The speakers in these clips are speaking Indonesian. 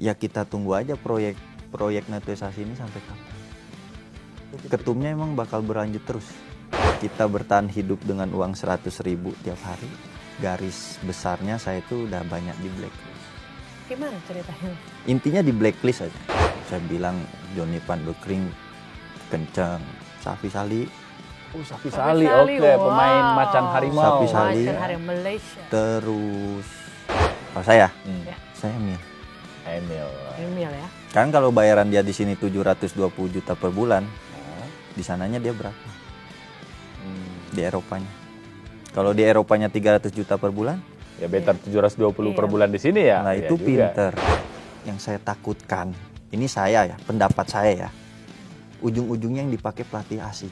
Ya kita tunggu aja proyek naturalisasi ini sampai kapan. Ketumnya emang bakal berlanjut terus. Kita bertahan hidup dengan uang 100.000 tiap hari. Garis besarnya saya itu udah banyak di blacklist. Gimana ceritanya? Intinya di blacklist aja. Saya bilang Johnny Van de Kring kencang, Safi Sali. Safi Sali, oke. Pemain Macan Harimau. Safi Sali. Macan Harimau Malaysia. Terus kalau saya, Ya. saya Emil ya. Kan kalau bayaran dia di sini 720 juta per bulan, di sananya dia berapa? Di Eropanya. Kalau di Eropanya 300 juta per bulan, Ya better 720 per bulan di sini ya. nah Ya itu juga. pinter. Yang saya takutkan, ini saya ya, pendapat saya ya, ujung-ujungnya yang dipakai pelatih asing.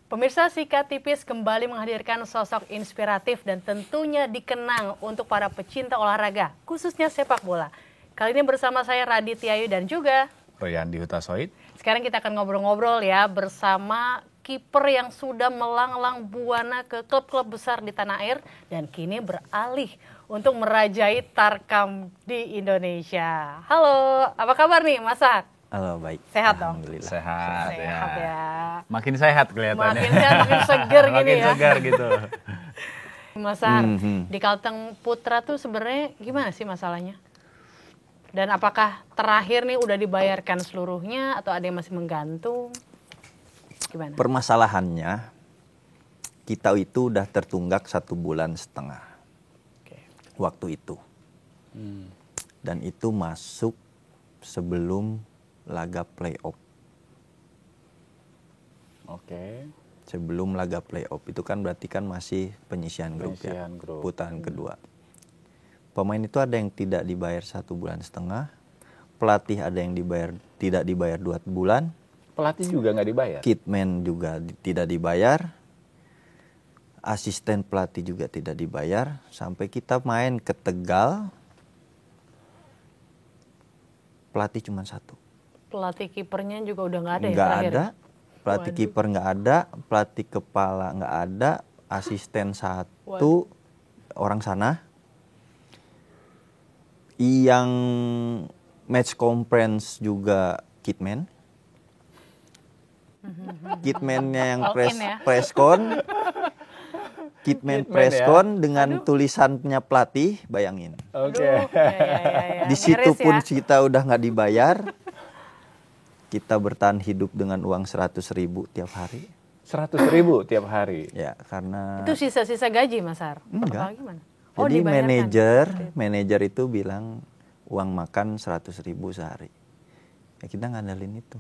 Pemirsa, Sikat Tipis kembali menghadirkan sosok inspiratif dan tentunya dikenang untuk para pecinta olahraga, khususnya sepak bola. Kali ini bersama saya Raditya Ayu dan juga Royandi Hutasoid. sekarang kita akan ngobrol-ngobrol ya bersama kiper yang sudah melanglang buana ke klub-klub besar di tanah air dan kini beralih untuk merajai Tarkam di Indonesia. Halo, apa kabar nih Mas Sak? Halo, baik. Sehat dong? Alhamdulillah. Sehat ya. Makin sehat kelihatannya. Makin sehat, makin seger gini Makin ya. segar gitu. Mas Sar, di Kalteng Putra tuh sebenarnya gimana sih masalahnya? Dan apakah terakhir nih udah dibayarkan seluruhnya atau ada yang masih menggantung? Gimana? Permasalahannya, kita itu udah tertunggak 1,5 bulan Oke. waktu itu. Dan itu masuk sebelum laga playoff. Oke. Sebelum laga playoff itu kan berarti kan masih penyisihan grup ya, Penyisihan grup. putaran kedua. Pemain itu ada yang tidak dibayar 1,5 bulan, pelatih ada yang tidak dibayar 2 bulan, Pelatih juga nggak dibayar. kitman juga tidak dibayar, asisten pelatih juga tidak dibayar, sampai kita main ke Tegal, pelatih cuma 1. Pelatih kipernya juga udah nggak ada ya Nggak terakhir? ada, pelatih Waduh. kiper nggak ada, pelatih kepala nggak ada, asisten 1 orang sana. Yang match conference juga kitman. Kitmannya yang All in ya? preskon. Kitman Kitman preskon dengan tulisannya pelatih, bayangin. Oke. Ya. Di situ Beres pun ya. kita udah nggak dibayar. Kita bertahan hidup dengan uang 100.000 tiap hari. 100.000 tiap hari. Ya, karena Itu sisa-sisa gaji Mas Sar? Enggak. Apa gimana? jadi dibayarkan. manajer itu bilang uang makan 100.000 sehari. Ya kita ngandalin itu.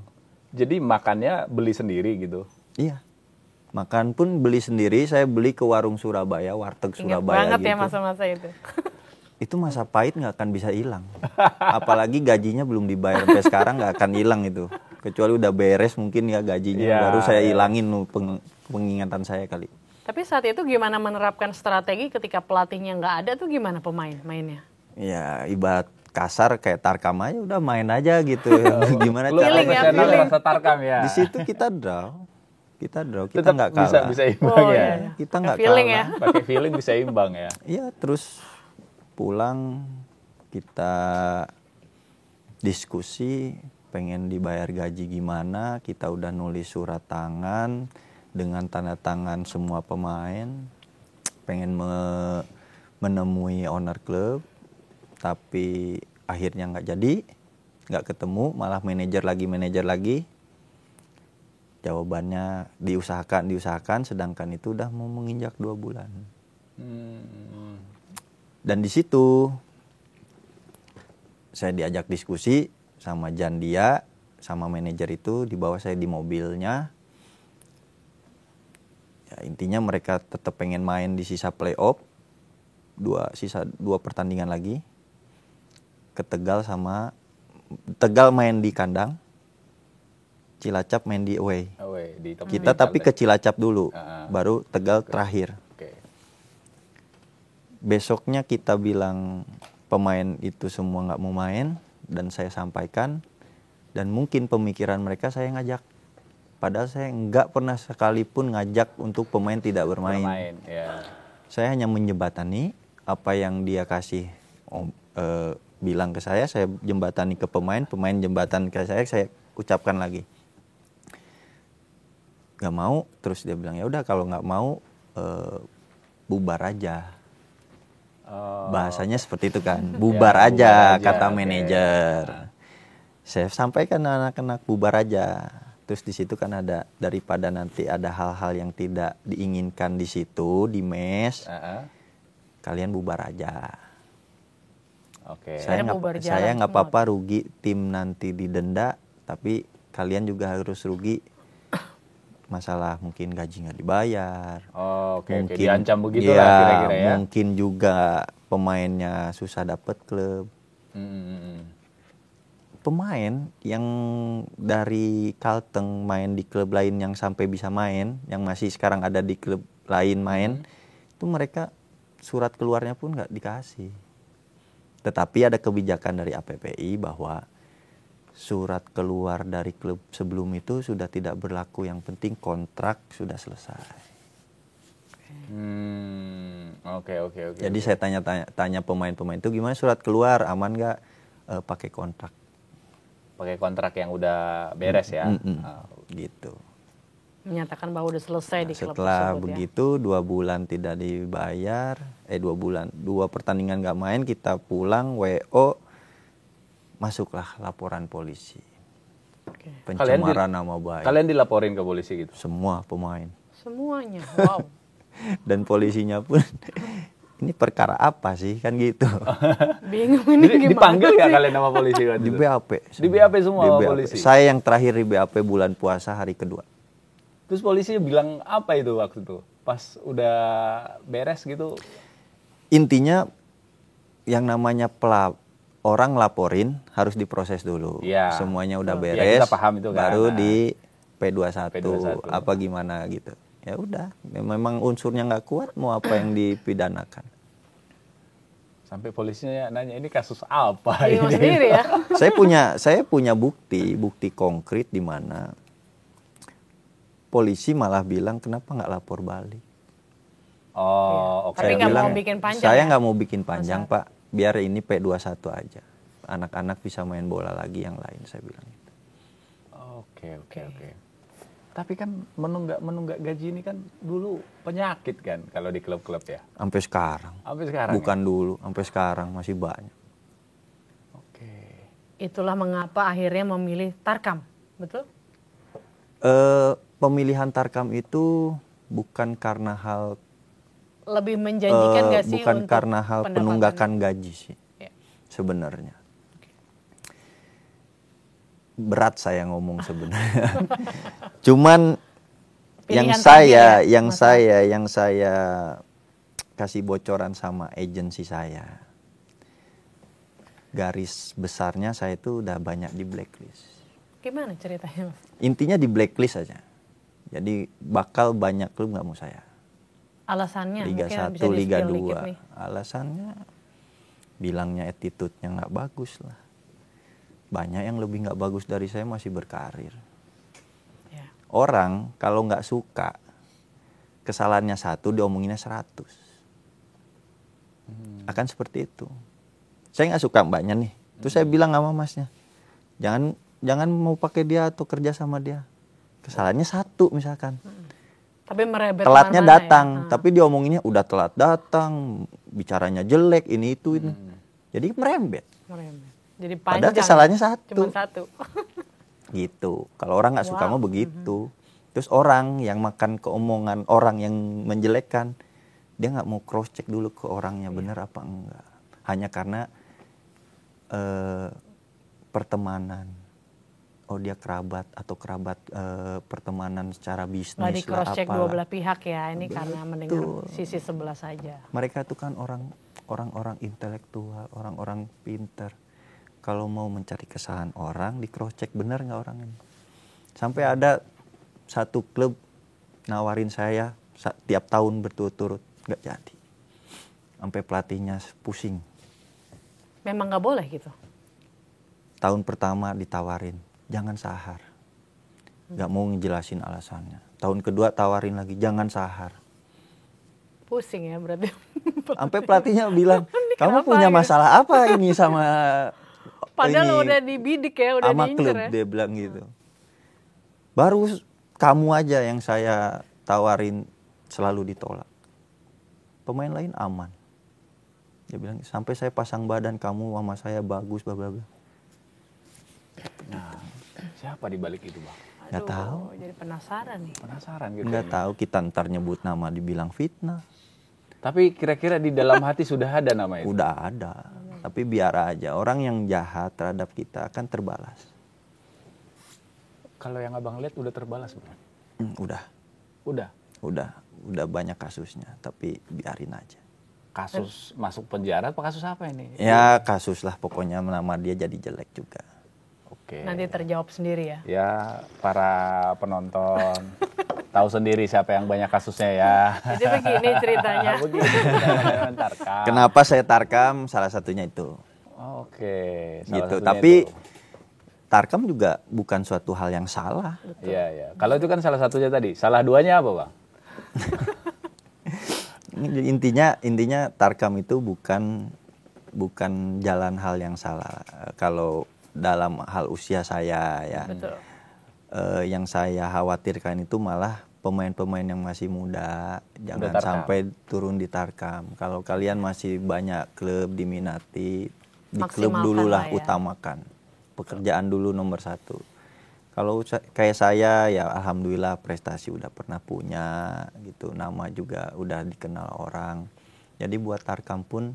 Jadi makannya beli sendiri gitu. Iya. Makan pun beli sendiri, saya beli ke warung Surabaya, warteg Ingat Surabaya banget gitu. ya masa-masa itu. Itu masa pahit nggak akan bisa hilang. Apalagi gajinya belum dibayar sampai sekarang nggak akan hilang itu. Kecuali udah beres mungkin ya gajinya, Iya, baru saya iya. hilangin pengingatan saya kali. Tapi saat itu gimana menerapkan strategi ketika pelatihnya nggak ada tuh gimana mainnya? Ya ibarat kasar kayak Tarkam aja udah main aja gitu. Gimana Lu Feeling ya, profesional feeling. rasa Tarkam ya. Di situ kita draw. Kita Tetap nggak kalah. bisa imbang Oh, ya. iya. Kita nggak Feeling kalah. ya. Pakai feeling bisa imbang ya. Iya, terus pulang kita diskusi pengen dibayar gaji gimana, kita udah nulis surat tangan dengan tanda tangan semua pemain, pengen menemui owner klub, tapi akhirnya nggak jadi, nggak ketemu, malah manajer lagi. Jawabannya diusahakan, sedangkan itu udah mau menginjak 2 bulan. Dan di situ saya diajak diskusi sama Jandia, sama manajer itu, dibawa saya di mobilnya. Ya, intinya mereka tetap pengen main di sisa playoff, sisa 2 pertandingan lagi. Ke Tegal main di kandang, Cilacap main di away. Di tempat Kita tapi ke Cilacap dulu, baru Tegal terakhir. Oke. Besoknya kita bilang pemain itu semua nggak mau main, dan saya sampaikan, dan mungkin pemikiran mereka saya ngajak. Padahal saya nggak pernah sekalipun ngajak untuk pemain tidak bermain. Ya. Saya hanya menjembatani apa yang dia kasih bilang ke saya jembatani ke pemain jembatan ke saya ucapkan lagi. Gak mau, terus dia bilang ya udah kalau nggak mau bubar aja. Bahasanya seperti itu kan, bubar Ya, aja bubar aja, kata oke. manajer. Saya sampaikan anak-anak bubar aja. Terus di situ kan ada daripada nanti ada hal-hal yang tidak diinginkan di situ di mes, kalian bubar aja. Oke. Saya nggak apa-apa rugi tim nanti didenda, tapi kalian juga harus rugi masalah mungkin gaji nggak dibayar. Oke. Mungkin Diancam begitulah kira-kira ya. Mungkin juga pemainnya susah dapet klub. Pemain yang dari Kalteng main di klub lain yang sampai bisa main, yang masih sekarang ada di klub lain main, itu mereka surat keluarnya pun nggak dikasih. Tetapi ada kebijakan dari APPI bahwa surat keluar dari klub sebelum itu sudah tidak berlaku, yang penting kontrak sudah selesai. Oke. Jadi saya tanya pemain-pemain itu gimana surat keluar, aman nggak? Pakai kontrak. Pakai kontrak yang udah beres ya. Gitu. Menyatakan bahwa udah selesai di klub Setelah tersebut begitu 2 bulan tidak dibayar, 2 pertandingan nggak main, kita pulang WO, masuklah laporan polisi. Pencemaran nama baik. Kalian dilaporin ke polisi gitu? Semua pemain. Semuanya, wow. Dan polisinya pun ini perkara apa sih kan gitu. Bingung ini Jadi gimana dipanggil nggak sih? kalian sama polisi kan? Di BAP. Di BAP semua Di sama BAP. polisi. Saya yang terakhir di BAP bulan puasa hari kedua. Terus polisi bilang apa itu waktu itu? Pas udah beres gitu? Intinya yang namanya orang laporin harus diproses dulu. Ya. Semuanya udah Ya, beres. kita paham itu kan. Baru di P21, P21. apa gimana gitu. Ya udah, memang unsurnya nggak kuat, mau apa yang dipidanakan. Sampai polisinya nanya ini kasus apa Bingung ini? sendiri ya. Saya punya bukti konkret di mana polisi malah bilang kenapa nggak lapor balik. Oh, oke. Tapi Saya nggak bilang, mau bikin panjang saya ya? nggak mau bikin panjang Pak, biar ini P21 aja. Anak-anak bisa main bola lagi yang lain, saya bilang gitu. Oke. Tapi kan menunggak gaji ini kan dulu penyakit kan kalau di klub-klub ya. Sampai sekarang. Sampai sekarang. Bukan dulu, sampai sekarang masih banyak. Oke. Itulah mengapa akhirnya memilih Tarkam, betul? Pemilihan Tarkam itu bukan karena hal Lebih menjanjikan nggak sih bukan untuk karena hal pendapatan? penunggakan gaji sih, Ya. sebenarnya. Berat saya ngomong sebenarnya. Cuman Pilihan terakhir ya, yang Mas? saya kasih bocoran sama agensi saya. Garis besarnya saya itu udah banyak di blacklist. Gimana ceritanya, Mas? Intinya di blacklist aja. Jadi bakal banyak klub nggak mau saya. Alasannya Liga mungkin 1, bisa Liga di-spill dikit 2. nih. Alasannya bilangnya attitude-nya nggak bagus lah. Banyak yang lebih nggak bagus dari saya masih berkarir. Ya. Orang kalau nggak suka, kesalahannya 1 diomonginnya 100. Akan seperti itu. Saya nggak suka mbaknya nih. Terus saya bilang sama masnya, jangan mau pakai dia atau kerja sama dia. Kesalahannya 1 misalkan. Tapi merebet Telatnya kemana-mana datang, ya? tapi diomonginnya udah telat datang, bicaranya jelek, ini itu ini. Jadi merembet. Merembet. Jadi Padahal panjang. kesalahannya 1. Cuma 1. Gitu. Kalau orang nggak suka Wow. mah begitu. Terus orang yang makan keomongan orang yang menjelekkan, dia nggak mau cross check dulu ke orangnya benar apa enggak. Hanya karena pertemanan. Oh dia kerabat atau pertemanan secara bisnis Nggak di cross check dua apalah. belah pihak ya. Ini karena mendengar Betul. sisi sebelah saja. Mereka itu kan orang-orang intelektual, orang-orang pinter. Kalau mau mencari kesalahan orang, di cross check benar nggak orang ini. Sampai ada satu klub nawarin saya tiap tahun berturut-turut, nggak jadi. Sampai pelatihnya pusing. Memang nggak boleh gitu. Tahun pertama ditawarin, jangan sahar. Nggak mau ngejelasin alasannya. Tahun kedua tawarin lagi, jangan sahar. Pusing ya berarti. Sampai pelatihnya bilang, kamu kenapa punya gitu?" masalah apa ini sama Padahal ini, udah dibidik ya, udah sama diincer klub, ya. dia bilang gitu. Baru kamu aja yang saya tawarin selalu ditolak. Pemain lain aman. Dia bilang, sampai saya pasang badan kamu sama saya bagus, bla bla bla. Nah, siapa di balik itu, Bang? Nggak Aduh, tahu. Jadi penasaran nih. Penasaran gitu. Nggak tahu, kita ntar nyebut nama dibilang fitnah. Tapi kira-kira di dalam hati sudah ada nama itu? Udah ada. Tapi biar aja, orang yang jahat terhadap kita akan terbalas. Kalau yang abang lihat udah terbalas, Bang? Udah. Udah banyak kasusnya, tapi biarin aja. Kasus masuk penjara apa kasus apa ini? Ya kasus lah, pokoknya nama dia jadi jelek juga. Oke. Nanti terjawab sendiri ya. Ya, para penonton tahu sendiri siapa yang banyak kasusnya ya. Jadi begini ceritanya. Begitu ceritanya, Tarkam. Kenapa saya tarkam? Salah satunya itu. Oke, salah Gitu. satunya Tapi itu. tarkam juga bukan suatu hal yang salah. Iya, iya. Kalau itu kan salah satunya tadi. Salah duanya apa, Bang? Intinya tarkam itu bukan jalan hal yang salah. Kalau dalam hal usia saya ya, Betul. yang saya khawatirkan itu malah pemain-pemain yang masih muda jangan tarkam. sampai turun di tarkam. Kalau kalian masih banyak klub diminati, di klub Maksimalkan dulu lah lah, ya. utamakan pekerjaan dulu nomor satu. Kalau kayak saya ya alhamdulillah prestasi udah pernah punya gitu, nama juga udah dikenal orang. Jadi buat tarkam pun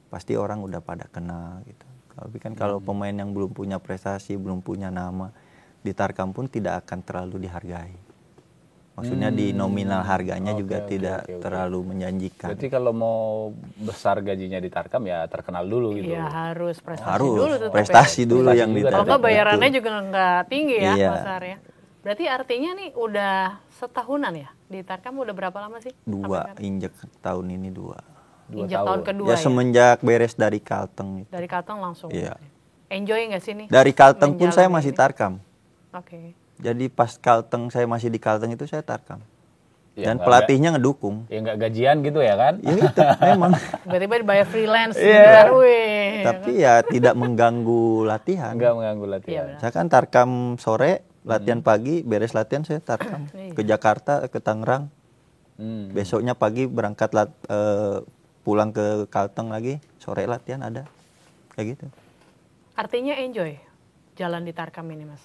pasti orang udah pada kenal gitu. Tapi kan kalau pemain yang belum punya prestasi, belum punya nama, di tarkam pun tidak akan terlalu dihargai. Maksudnya di nominal harganya juga tidak terlalu menjanjikan. Berarti kalau mau besar gajinya di Tarkam ya terkenal dulu gitu. Iya harus prestasi Harus dulu tetap prestasi ya. dulu Prestasi yang juga. ditarik. Kalau nggak bayarannya Betul. juga nggak tinggi ya Iya. Mas Arya. Berarti artinya nih udah setahunan ya di Tarkam, udah berapa lama sih? Dua, injek tahun ini dua. Injak tahun kedua Ya ya. semenjak beres dari Kalteng itu. Dari Kalteng langsung. Iya. Enjoy nggak sih nih? Dari Kalteng pun saya menjalani masih ini? tarkam. Oke. Jadi pas Kalteng saya masih di Kalteng itu saya tarkam. Ya, Dan pelatihnya ngedukung. Ya nggak gajian gitu ya kan? Ya itu memang. Tiba-tiba dibayar freelance. Iya. Wih. Tapi ya tidak mengganggu latihan. Nggak mengganggu Iya latihan. benar. Saya kan tarkam sore, latihan pagi, beres latihan saya tarkam. Iya. Ke Jakarta, ke Tangerang. Besoknya pagi berangkat pulang ke Kalteng lagi, sore latihan ada. Kayak gitu. Artinya enjoy jalan di Tarkam ini Mas.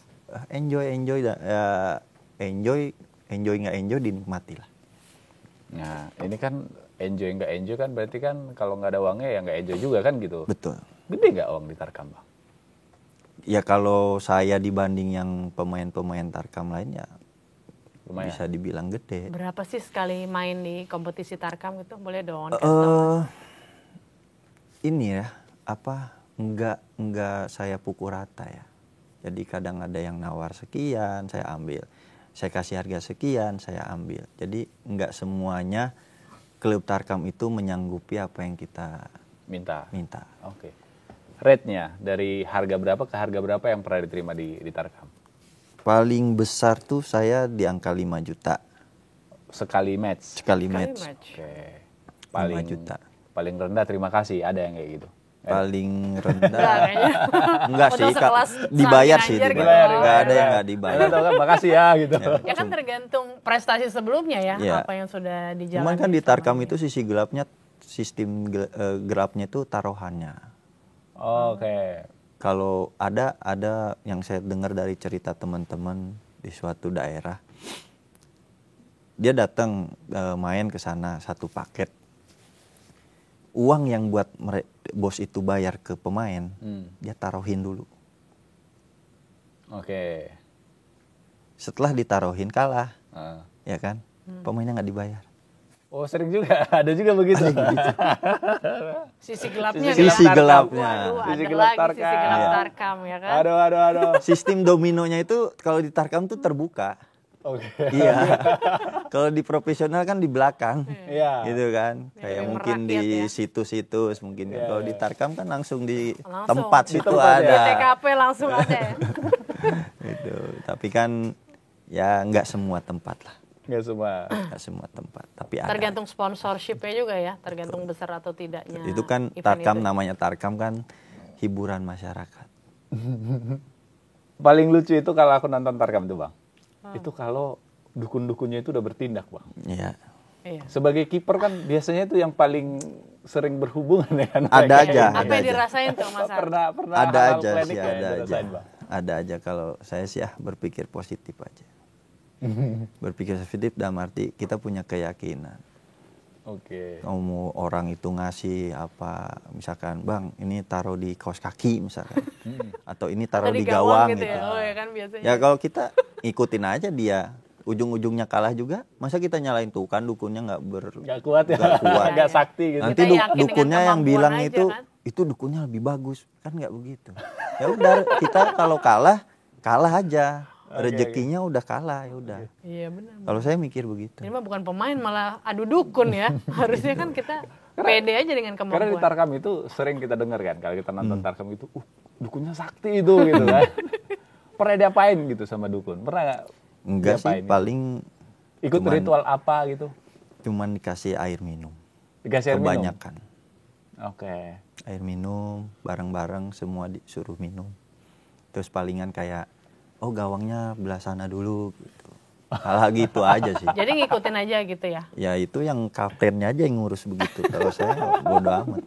Enjoy ya, enjoy nggak enjoy dinikmati lah. Nah, ini kan enjoy nggak enjoy kan berarti kan kalau nggak ada uangnya ya nggak enjoy juga kan gitu. Betul. Gede nggak uang di Tarkam, Bang? Ya kalau saya dibanding yang pemain-pemain tarkam lainnya Lumayan. bisa dibilang gede. Berapa sih sekali main di kompetisi Tarkam gitu? Boleh dong. Ini ya nggak saya pukul rata ya. Jadi kadang ada yang nawar sekian saya ambil, saya kasih harga sekian saya ambil. Jadi nggak semuanya klub tarkam itu menyanggupi apa yang kita Minta. Oke. Rate-nya dari harga berapa ke harga berapa yang pernah diterima di Tarkam? Paling besar tuh saya di angka 5 juta Sekali match. sekali match. Oke. 5 juta. Paling rendah terima kasih, ada yang kayak gitu. Paling rendah kayaknya. enggak Udah sih sekelas dibayar Sami sih Anjar dibayar. gitu. Enggak ada yang enggak dibayar. Tahu kan makasih ya gitu. Ya kan tergantung prestasi sebelumnya ya, Iya. apa yang sudah dijalani. Cuman kan di selama tarkam ini. itu sisi gelapnya, sistem gelapnya itu taruhannya. Oke. Kalau ada yang saya dengar dari cerita teman-teman di suatu daerah, dia datang main ke sana satu paket. Uang yang buat bos itu bayar ke pemain, dia taruhin dulu. Oke. Setelah ditaruhin kalah, Ah. ya kan, pemainnya nggak dibayar. Oh sering juga, ada juga begitu. Sisi gelapnya. Sisi Tarkam. gelapnya. Waduh, Sisi ada gelap lagi Tarkam. sisi gelap Iya. Tarkam ya kan. Aduh. Sistem dominonya itu kalau di tarkam tuh terbuka. Oke. Iya. Kalau di profesional kan di belakang. Iya. Gitu kan. Kayak lebih mungkin merakyat di ya. situs-situs mungkin. Iya, Kalau di iya. tarkam kan langsung di Langsung. tempat Di situ tempat Di ya. ada. TKP langsung ada ya. Gitu. Tapi kan ya nggak semua tempat lah. Nggak semua. Nggak semua tempat, tapi ada. Tergantung sponsorshipnya juga ya, tergantung besar atau tidaknya. Itu kan event Tarkam, itu. namanya Tarkam kan hiburan masyarakat. Paling lucu itu kalau aku nonton Tarkam tuh Bang. Itu kalau dukun-dukunnya itu udah bertindak Bang. Iya. Iya. Sebagai kiper kan biasanya itu yang paling sering berhubungan dengan Ada mereka. aja, Apa ada yang aja. dirasain tuh Mas Ar? Pernah Ada hal-hal aja klinik sih, yang ada aja. dirasain, Bang? Ada aja, kalau saya sih berpikir positif aja. Berpikir positif dalam arti kita punya keyakinan. Oke. Mau orang itu ngasih apa, misalkan Bang ini taruh di kaos kaki misalkan, atau ini taruh Atau di gawang gitu. ya? Oh ya kan biasanya. Ya kalau kita ikutin aja dia, ujung-ujungnya kalah juga, masa kita nyalain tuh kan dukunnya Nggak kuat ya, Nggak kuat. nggak sakti gitu. Nanti Kita yakin dengan dukunnya yang kemampuan bilang aja, itu kan? itu dukunnya lebih bagus, kan nggak begitu. Ya udah, kita kalau kalah aja, rezekinya udah kalah, ya udah. Iya benar. Kalau saya mikir begitu. Ini mah bukan pemain malah adu dukun ya. Harusnya kan kita pede aja dengan Karena di kemampuan. Tarkam itu sering kita dengar kan, kalau kita nonton Tarkam itu, dukunnya sakti itu gitu kan. Pernah diapain gitu sama dukun? Pernah nggak? Enggak sih, diapain gitu? paling Ikut ritual apa gitu? cuman dikasih air minum. Dikasih air minum? Kebanyakan. Oke. Air minum, bareng-bareng semua disuruh minum. Terus palingan kayak, oh gawangnya belah sana dulu gitu. Hal gitu aja sih. Jadi ngikutin aja gitu ya. Ya itu yang kaptennya aja yang ngurus begitu. Kalau saya bodo amat.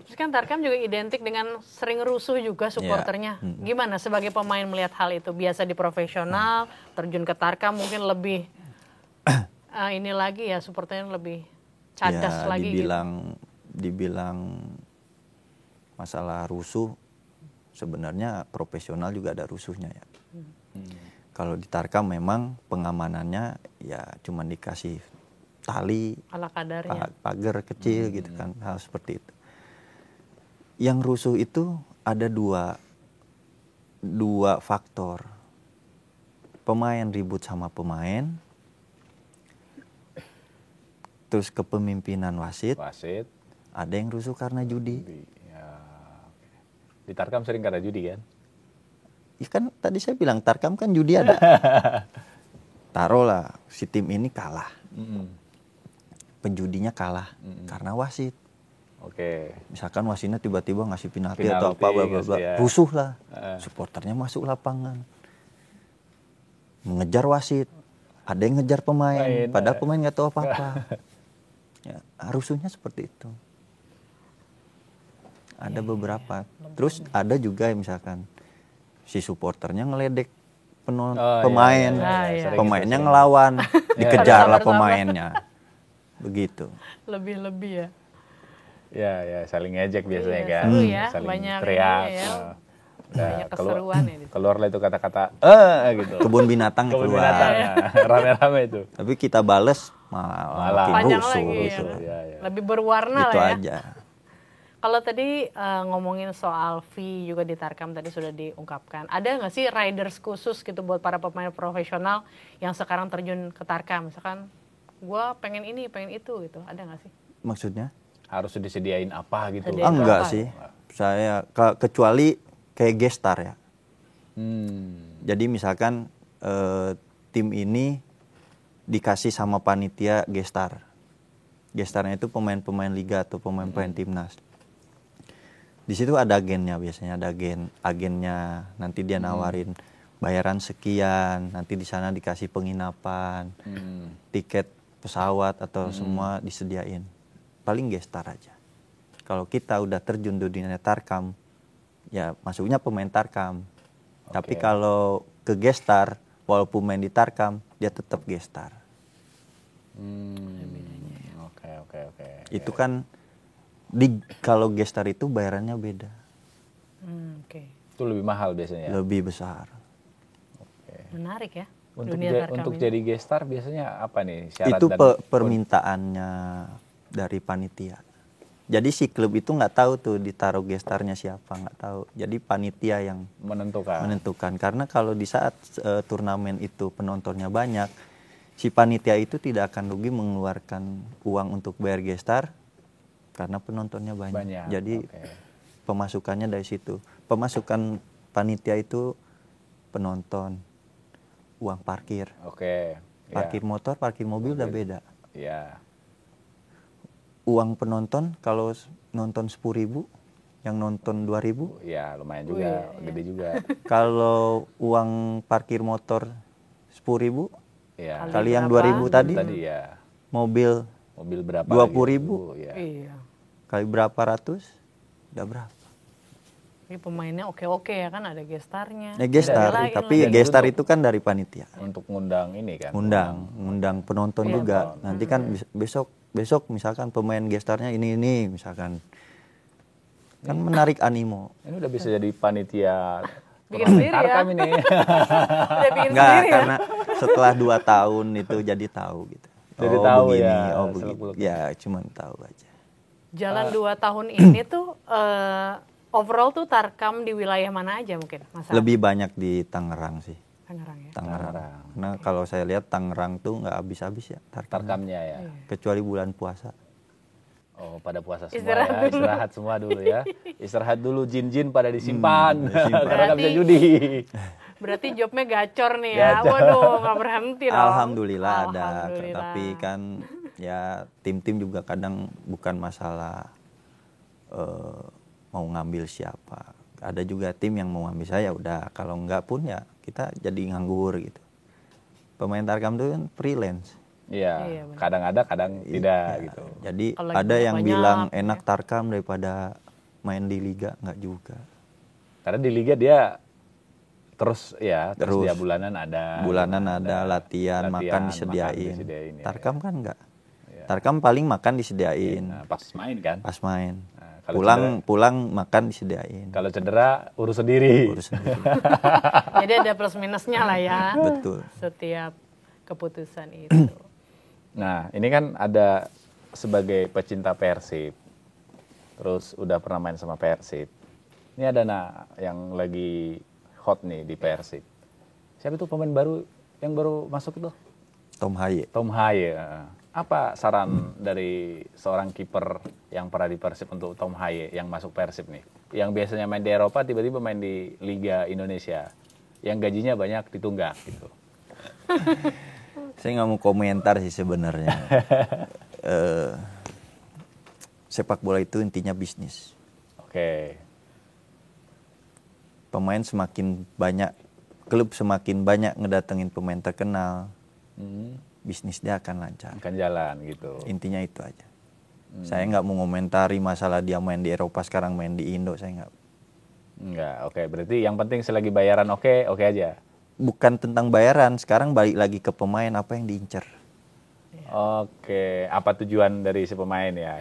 Terus kan Tarkam juga identik dengan sering rusuh juga supporternya. Gimana sebagai pemain melihat hal itu? Biasa di profesional, terjun ke Tarkam mungkin lebih ini lagi ya, supporternya lebih cadas Ya lagi gitu. dibilang masalah rusuh, sebenarnya profesional juga ada rusuhnya ya. Kalau di Tarkam memang pengamanannya ya cuma dikasih tali, Ala kadarnya. pagar kecil gitu kan, hal seperti itu. Yang rusuh itu ada dua faktor. Pemain ribut sama pemain, terus kepemimpinan wasit, Wasit. ada yang rusuh karena judi. Ya, oke. Di Tarkam sering karena judi kan? Ya kan tadi saya bilang Tarkam kan judi ada. Taruhlah si tim ini kalah, penjudinya kalah karena wasit. Oke. Misalkan wasitnya tiba-tiba ngasih penalti atau apa, bla bla bla, ya. rusuh lah. Supporternya masuk lapangan, mengejar wasit, ada yang ngejar pemain, padahal pemain nggak tahu apa-apa. Ya, rusuhnya seperti itu. Ada beberapa. Terus ada juga misalkan si supporternya ngeledek pemain, pemainnya ngelawan, dikejar lah pemainnya, begitu. Lebih-lebih ya. Ya, saling ngejek biasanya Iya, kan. seru ya, Saling banyak teriak. ininya ya. Nah, Banyak keseruan ya. keluar lah itu kata-kata gitu. Kebun binatang Kebun keluar. binatang, ya. Rame-rame itu. Tapi kita bales malah makin Panjang rusuh. lagi Rusuh. ya. Ya. Lebih berwarna Itu lah ya. aja. Kalau tadi ngomongin soal fee juga di Tarkam tadi sudah diungkapkan. Ada nggak sih riders khusus gitu buat para pemain profesional yang sekarang terjun ke Tarkam? Misalkan gue pengen ini, pengen itu gitu. Ada nggak sih? Maksudnya? Harus disediain apa gitu. Sediain Enggak apa? sih. Saya kecuali kayak gestar ya. Jadi misalkan tim ini dikasih sama panitia gestar. Gestarnya itu pemain-pemain liga atau pemain-pemain timnas. Di situ ada agennya, biasanya ada agennya, nanti dia nawarin bayaran sekian, nanti di sana dikasih penginapan, tiket pesawat atau semua disediain. Paling gestar aja. Kalau kita udah terjun di dunia Tarkam, ya masuknya pemain Tarkam. Tapi kalau ke gestar, walaupun main di Tarkam, dia tetap gestar. Oke. Itu kan kalau gestar itu bayarannya beda, Oke. Itu lebih mahal biasanya. lebih besar. Menarik ya. Untuk dunia Tarkam untuk ini. jadi gestar biasanya apa nih syarat Itu dan permintaannya dari panitia. Jadi si klub itu nggak tahu tuh ditaruh gestarnya siapa, nggak tahu. Jadi panitia yang menentukan. Karena kalau di saat turnamen itu penontonnya banyak, si panitia itu tidak akan rugi mengeluarkan uang untuk bayar gestar karena penontonnya banyak. Jadi pemasukannya dari situ. Pemasukan panitia itu penonton, uang parkir. Parkir motor, parkir mobil udah beda. Ya. Uang penonton kalau nonton 10.000, yang nonton 2.000. Ya lumayan juga, gede juga. Kalau uang parkir motor 10.000, Ya. kali yang berapa? 2.000 tadi, Tadi ya. mobil Mobil berapa? 20.000. Ya. Iya. kali berapa ratus, udah berapa? Ini pemainnya oke-oke ya kan, ada gestarnya. Ya gestar, Belain tapi lagi. gestar itu kan dari panitia. Untuk ngundang ini kan. Ngundang penonton juga. Nanti kan besok misalkan pemain gestarnya ini misalkan. Kan menarik animo. Ini udah bisa jadi panitia. Bikin sendiri ya. Tarkam ini. Udah bikin Enggak, sendiri ya. karena setelah 2 tahun itu jadi tahu gitu. Jadi tahu begini, ya, begini. seluk-beluk. Ya, cuman tahu aja. Jalan 2 tahun ini tuh overall tuh tarkam di wilayah mana aja mungkin Mas? Lebih banyak di Tangerang sih. Tangerang ya. Tangerang. Karena kalau saya lihat Tangerang tuh nggak habis-habis ya Tarkamnya ya. kecuali bulan puasa. Oh, pada puasa semua Istirahat ya. dulu. Istirahat semua dulu ya. Istirahat dulu, jin-jin pada disimpan. Karena nggak Berarti- bisa judi. Berarti jobnya gacor nih ya. Gacor. Waduh, nggak berhenti dong. Alhamdulillah ada, Alhamdulillah. tapi kan ya tim-tim juga kadang bukan masalah mau ngambil siapa. Ada juga tim yang mau ngambil saya, udah kalau enggak pun ya kita jadi nganggur gitu. Pemain Tarkam itu kan freelance. Iya, Iya, benar. kadang ada, kadang tidak Ya, gitu. Jadi Kalau lagi ada yang banyak, bilang ya. enak Tarkam daripada main di liga, enggak juga. Karena di liga dia terus Terus. dia bulanan ada. Bulanan ada latihan, makan disediain. ya. Tarkam kan enggak. Tarkam paling makan disediain. Nah, pas main kan. Pas main. Nah, kalau Pulang makan disediain. Kalau cedera urus sendiri. Urus sendiri. Jadi ada plus minusnya lah ya. Betul. Setiap keputusan itu. Nah, ini kan ada sebagai pecinta Persib. Terus udah pernah main sama Persib. Ini ada yang lagi hot nih di Persib. Siapa itu pemain baru yang baru masuk itu? Tom Haye. Tom Haye. Apa saran dari seorang kiper yang pernah di Persib untuk Tom Haye yang masuk Persib nih? Yang biasanya main di Eropa tiba-tiba main di Liga Indonesia. Yang gajinya banyak ditunggak gitu. Saya nggak mau komentar sih sebenarnya. Sepak bola itu intinya bisnis. Oke. Pemain semakin banyak, klub semakin banyak ngedatengin pemain terkenal, bisnis dia akan lancar. Akan jalan gitu. Intinya itu aja. Saya nggak mau ngomentari masalah dia main di Eropa sekarang main di Indo, saya nggak. Enggak, oke. Berarti yang penting selagi bayaran oke aja. Bukan tentang bayaran, sekarang balik lagi ke pemain apa yang diincar. Oke, apa tujuan dari si pemain ya.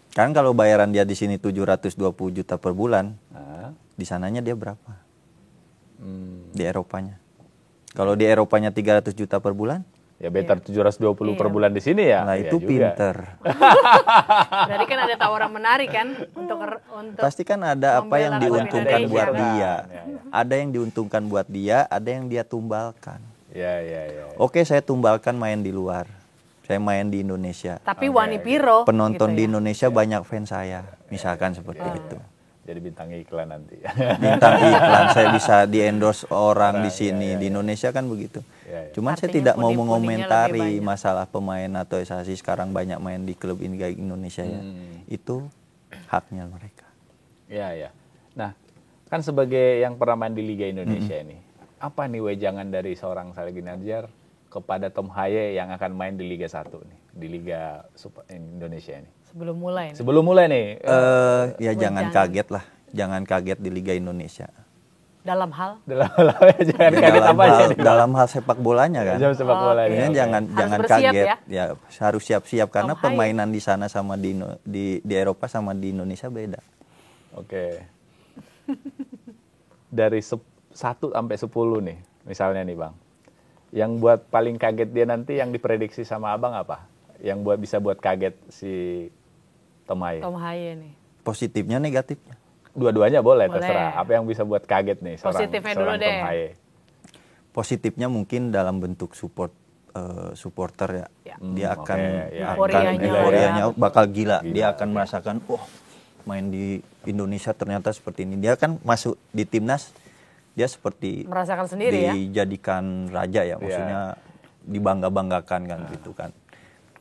Kan kalau bayaran dia di sini 720 juta per bulan, Nah, di sananya dia berapa? Di Eropanya. Kalau di Eropanya 300 juta per bulan, ya better 720 per bulan di sini ya. nah Iya itu juga. pinter. Berarti kan ada tawaran menarik kan untuk Pasti kan ada apa yang membela klub diuntungkan Indonesia. buat dia. Ya. Ada yang diuntungkan buat dia, ada yang dia tumbalkan. Ya. Oke, saya tumbalkan main di luar. Saya main di Indonesia. Tapi Wani Piro Penonton gitu di ya. Indonesia banyak fans saya. Misalkan seperti itu. Jadi bintang iklan nanti. Bintang iklan saya bisa di-endorse orang di sini. Di Indonesia kan begitu. Ya. Cuman saya Artinya tidak mau pundi-pundinya mengomentari lebih banyak. masalah pemain naturalisasi sekarang banyak main di klub Indonesia ya. Itu haknya mereka. Ya. Nah, kan sebagai yang pernah main di Liga Indonesia ini, apa nih wejangan dari seorang Saleh Ginanjar kepada Tom Haye yang akan main di Liga 1 nih, di Liga Super Indonesia ini? Sebelum mulai nih. Sebelum mulai nih, Ya jangan kaget lah. Jangan kaget di Liga Indonesia. Dalam hal jangan kaget apa aja nih. Dalam hal sepak bolanya kan. Jam sepak bola Oke. ini. Ini jangan Harus bersiap kaget ya? harus siap-siap karena Tom Haye. permainan di sana sama di Eropa sama di Indonesia beda. Oke. Dari 1 sampai 10 nih, misalnya nih Bang. Yang buat paling kaget dia nanti yang diprediksi sama Abang apa? Yang bisa buat kaget si Tom Haye. Tom Haye nih. Positifnya negatifnya. Dua-duanya boleh, Boleh. terserah. Apa yang bisa buat kaget nih Positifnya dulu seorang deh. Tom Haye? Positifnya mungkin dalam bentuk supporter ya. Ya. Dia akan oke, ya. euforianya bakal gila. Dia akan merasakan main di Indonesia ternyata seperti ini. Dia kan masuk di timnas dia seperti Merasakan sendiri ya. dijadikan raja ya, maksudnya dibangga-banggakan kan gitu kan.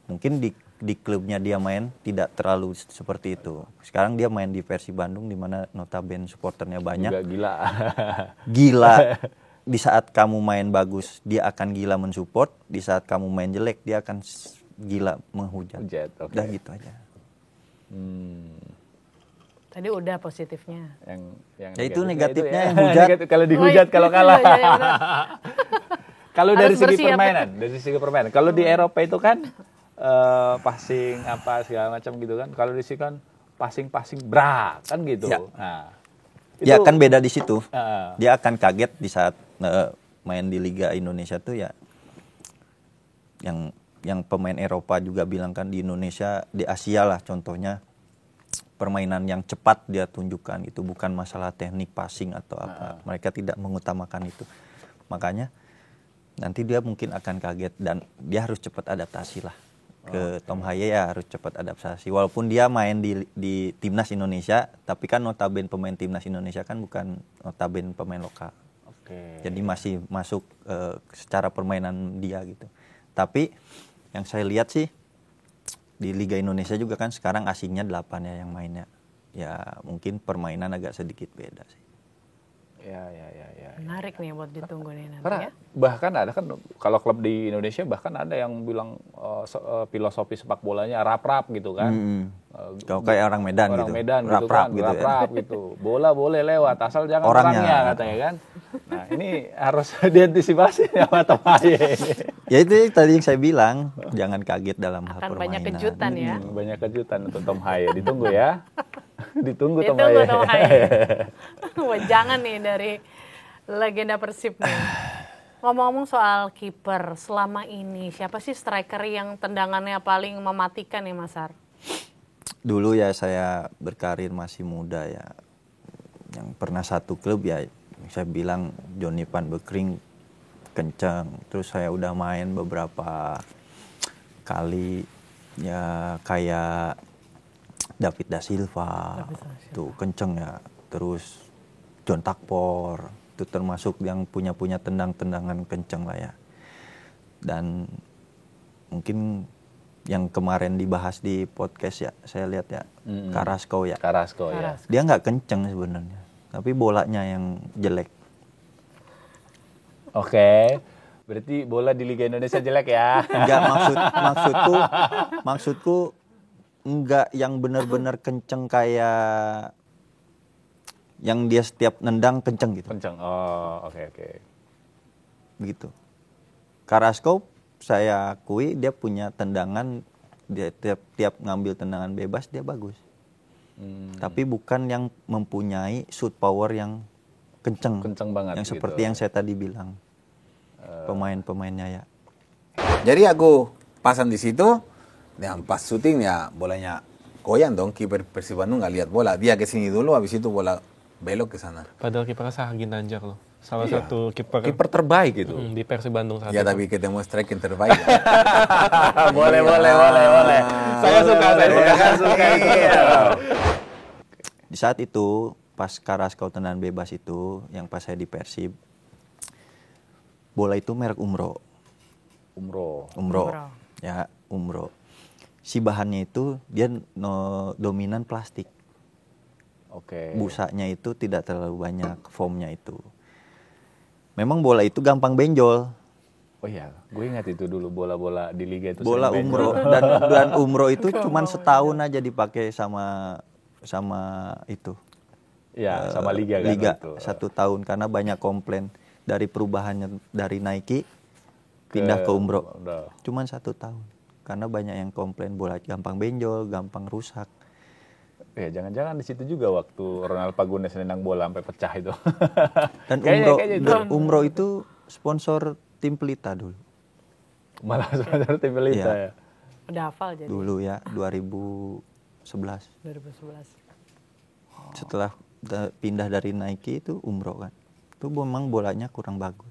Mungkin di klubnya dia main tidak terlalu seperti itu. Sekarang dia main di Persib Bandung di mana notabene supporternya banyak. Juga gila. Gila. Di saat kamu main bagus, dia akan gila mensupport. Di saat kamu main jelek, dia akan gila menghujat. Oke. Udah gitu aja. Tadi udah positifnya. Yang Ya itu negatifnya ya. yang hujat. Kalau dihujat kalau kalah. Iya, iya, benar. Kalau dari Harus segi bersiap. permainan, kalau di Eropa itu kan passing apa segala macam gitu kan. Kalau di sini kan passing brak kan gitu. Ya. Nah, Ya itu- kan beda di situ. Ah. Dia akan kaget di saat main di Liga Indonesia tuh ya. Yang pemain Eropa juga bilang kan di Indonesia, di Asia lah contohnya, permainan yang cepat dia tunjukkan itu bukan masalah teknik passing atau apa. Mereka tidak mengutamakan itu. Makanya nanti dia mungkin akan kaget dan dia harus cepat adaptasi lah ke Tom Haye, ya harus cepat adaptasi. Walaupun dia main di timnas Indonesia, tapi kan notabene pemain timnas Indonesia kan bukan notabene pemain lokal. Oke. Jadi masih masuk secara permainan dia gitu. Tapi yang saya lihat sih di Liga Indonesia juga kan sekarang asingnya 8 ya yang mainnya. Ya mungkin permainan agak sedikit beda sih. Ya. Menarik nih buat ditunggu nih nanti Karena ya. bahkan ada kan kalau klub di Indonesia bahkan ada yang bilang filosofi sepak bolanya rap-rap gitu kan. Kalau kayak orang Medan Orang gitu. Medan gitu Rap-rap kan, gitu ya. rap-rap gitu. Bola boleh lewat asal jangan Orangnya. orangnya katanya kan. Nah, ini harus diantisipasi sama Tom Haye ini. Ya itu tadi yang saya bilang, jangan kaget dalam hal Akan permainan. banyak kejutan ya. Banyak kejutan untuk Tom Haye. Ditunggu ya. Ditunggu Tom Ditunggu Haye. Tom Haye. Wah, jangan nih dari legenda Persib nih. Ngomong-ngomong soal kiper, selama ini siapa sih striker yang tendangannya paling mematikan nih Mas Har? Dulu ya saya berkarir masih muda ya. Yang pernah satu klub ya saya bilang Johnny Van Beekering kencang. Terus saya udah main beberapa kali ya kayak David da Silva. Tuh kenceng ya. Terus John Takpor itu termasuk yang punya tendangan kenceng lah ya. Dan mungkin yang kemarin dibahas di podcast ya, saya lihat ya, Carrasco ya. Carrasco ya. Dia nggak kenceng sebenarnya, tapi bolanya yang jelek. Oke. Berarti bola di Liga Indonesia jelek ya. Enggak, maksudku enggak yang benar-benar kenceng kayak yang dia setiap nendang kenceng gitu. Kenceng. Oh, oke. Begitu. Carrasco saya akui dia punya tendangan, dia tiap ngambil tendangan bebas dia bagus. Tapi bukan yang mempunyai shoot power yang kenceng. Kenceng banget Yang gitu. seperti yang saya tadi bilang. Pemain-pemainnya ya. Jadi aku pasang di situ, dan pas syuting ya bolanya goyang dong, kiper Persib Bandung nggak lihat bola, dia ke sini dulu, habis itu bola belok ke sana. Padahal kipernya Sahar Ginanjar loh. Salah satu kiper Kiper terbaik itu. di Persib Bandung saat Ya itu. tapi ketemu striker terbaik. boleh. Saya suka itu. Di saat itu pas Carrasco tendangan bebas itu yang pas saya di Persib, bola itu merek Umro. Ya, Umro. Si bahannya itu dia dominan plastik. Oke. Busanya itu tidak terlalu banyak, foamnya itu. Memang bola itu gampang benjol. Oh iya, gue ingat itu dulu bola-bola di liga itu. Bola sering Umro benjol. dan Umro itu cuman setahun aja dipakai sama itu. Ya, sama liga kan Liga itu. 1 tahun karena banyak komplain dari perubahannya dari Nike pindah ke Umro. Udah. Cuman 1 tahun karena banyak yang komplain bola gampang benjol, gampang rusak. Ya, jangan-jangan di situ juga waktu Ronald Pagunes nendang bola sampai pecah itu. Dan Kayaknya Umro itu sponsor tim Pelita dulu. Malah sebenarnya tim Pelita Iya. ya. Udah hafal jadi Dulu ya 2011. 2011. Setelah pindah dari Nike itu Umro kan. Itu memang bolanya kurang bagus.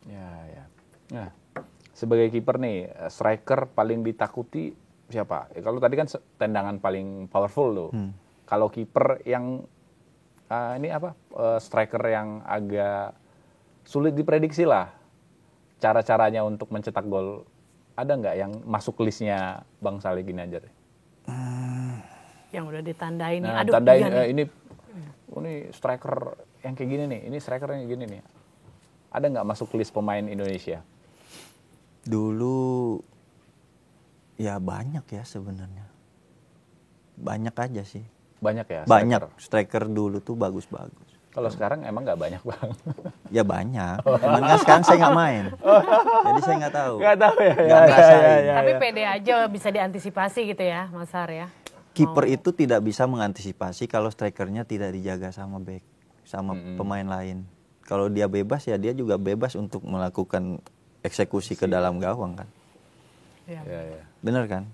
Ya. Nah, sebagai kiper nih, striker paling ditakuti siapa? Kalau tadi kan tendangan paling powerful tuh. Kalau kiper yang ini apa striker yang agak sulit diprediksi lah cara-caranya untuk mencetak gol. Ada nggak yang masuk listnya Bang Saleh Ginanjar? Yang udah ditandain nih. Nah, Aduh, tandain iya nih. ini striker yang kayak gini nih, ini striker yang gini nih. Ada nggak masuk list pemain Indonesia? Dulu ya banyak ya sebenarnya. Banyak aja sih. Banyak ya? Banyak striker dulu tuh bagus-bagus. Kalau sekarang emang nggak banyak Bang. Ya banyak. Cuman kan sekarang saya nggak main. Jadi saya nggak tahu. Nggak tahu ya. Nggak ngerasain. Tapi pede aja bisa diantisipasi gitu ya, Mas Har ya. Kiper itu tidak bisa mengantisipasi kalau strikernya tidak dijaga sama back, sama pemain lain. Kalau dia bebas ya dia juga bebas untuk melakukan eksekusi ke dalam gawang kan. Iya. Ya, ya. Bener kan?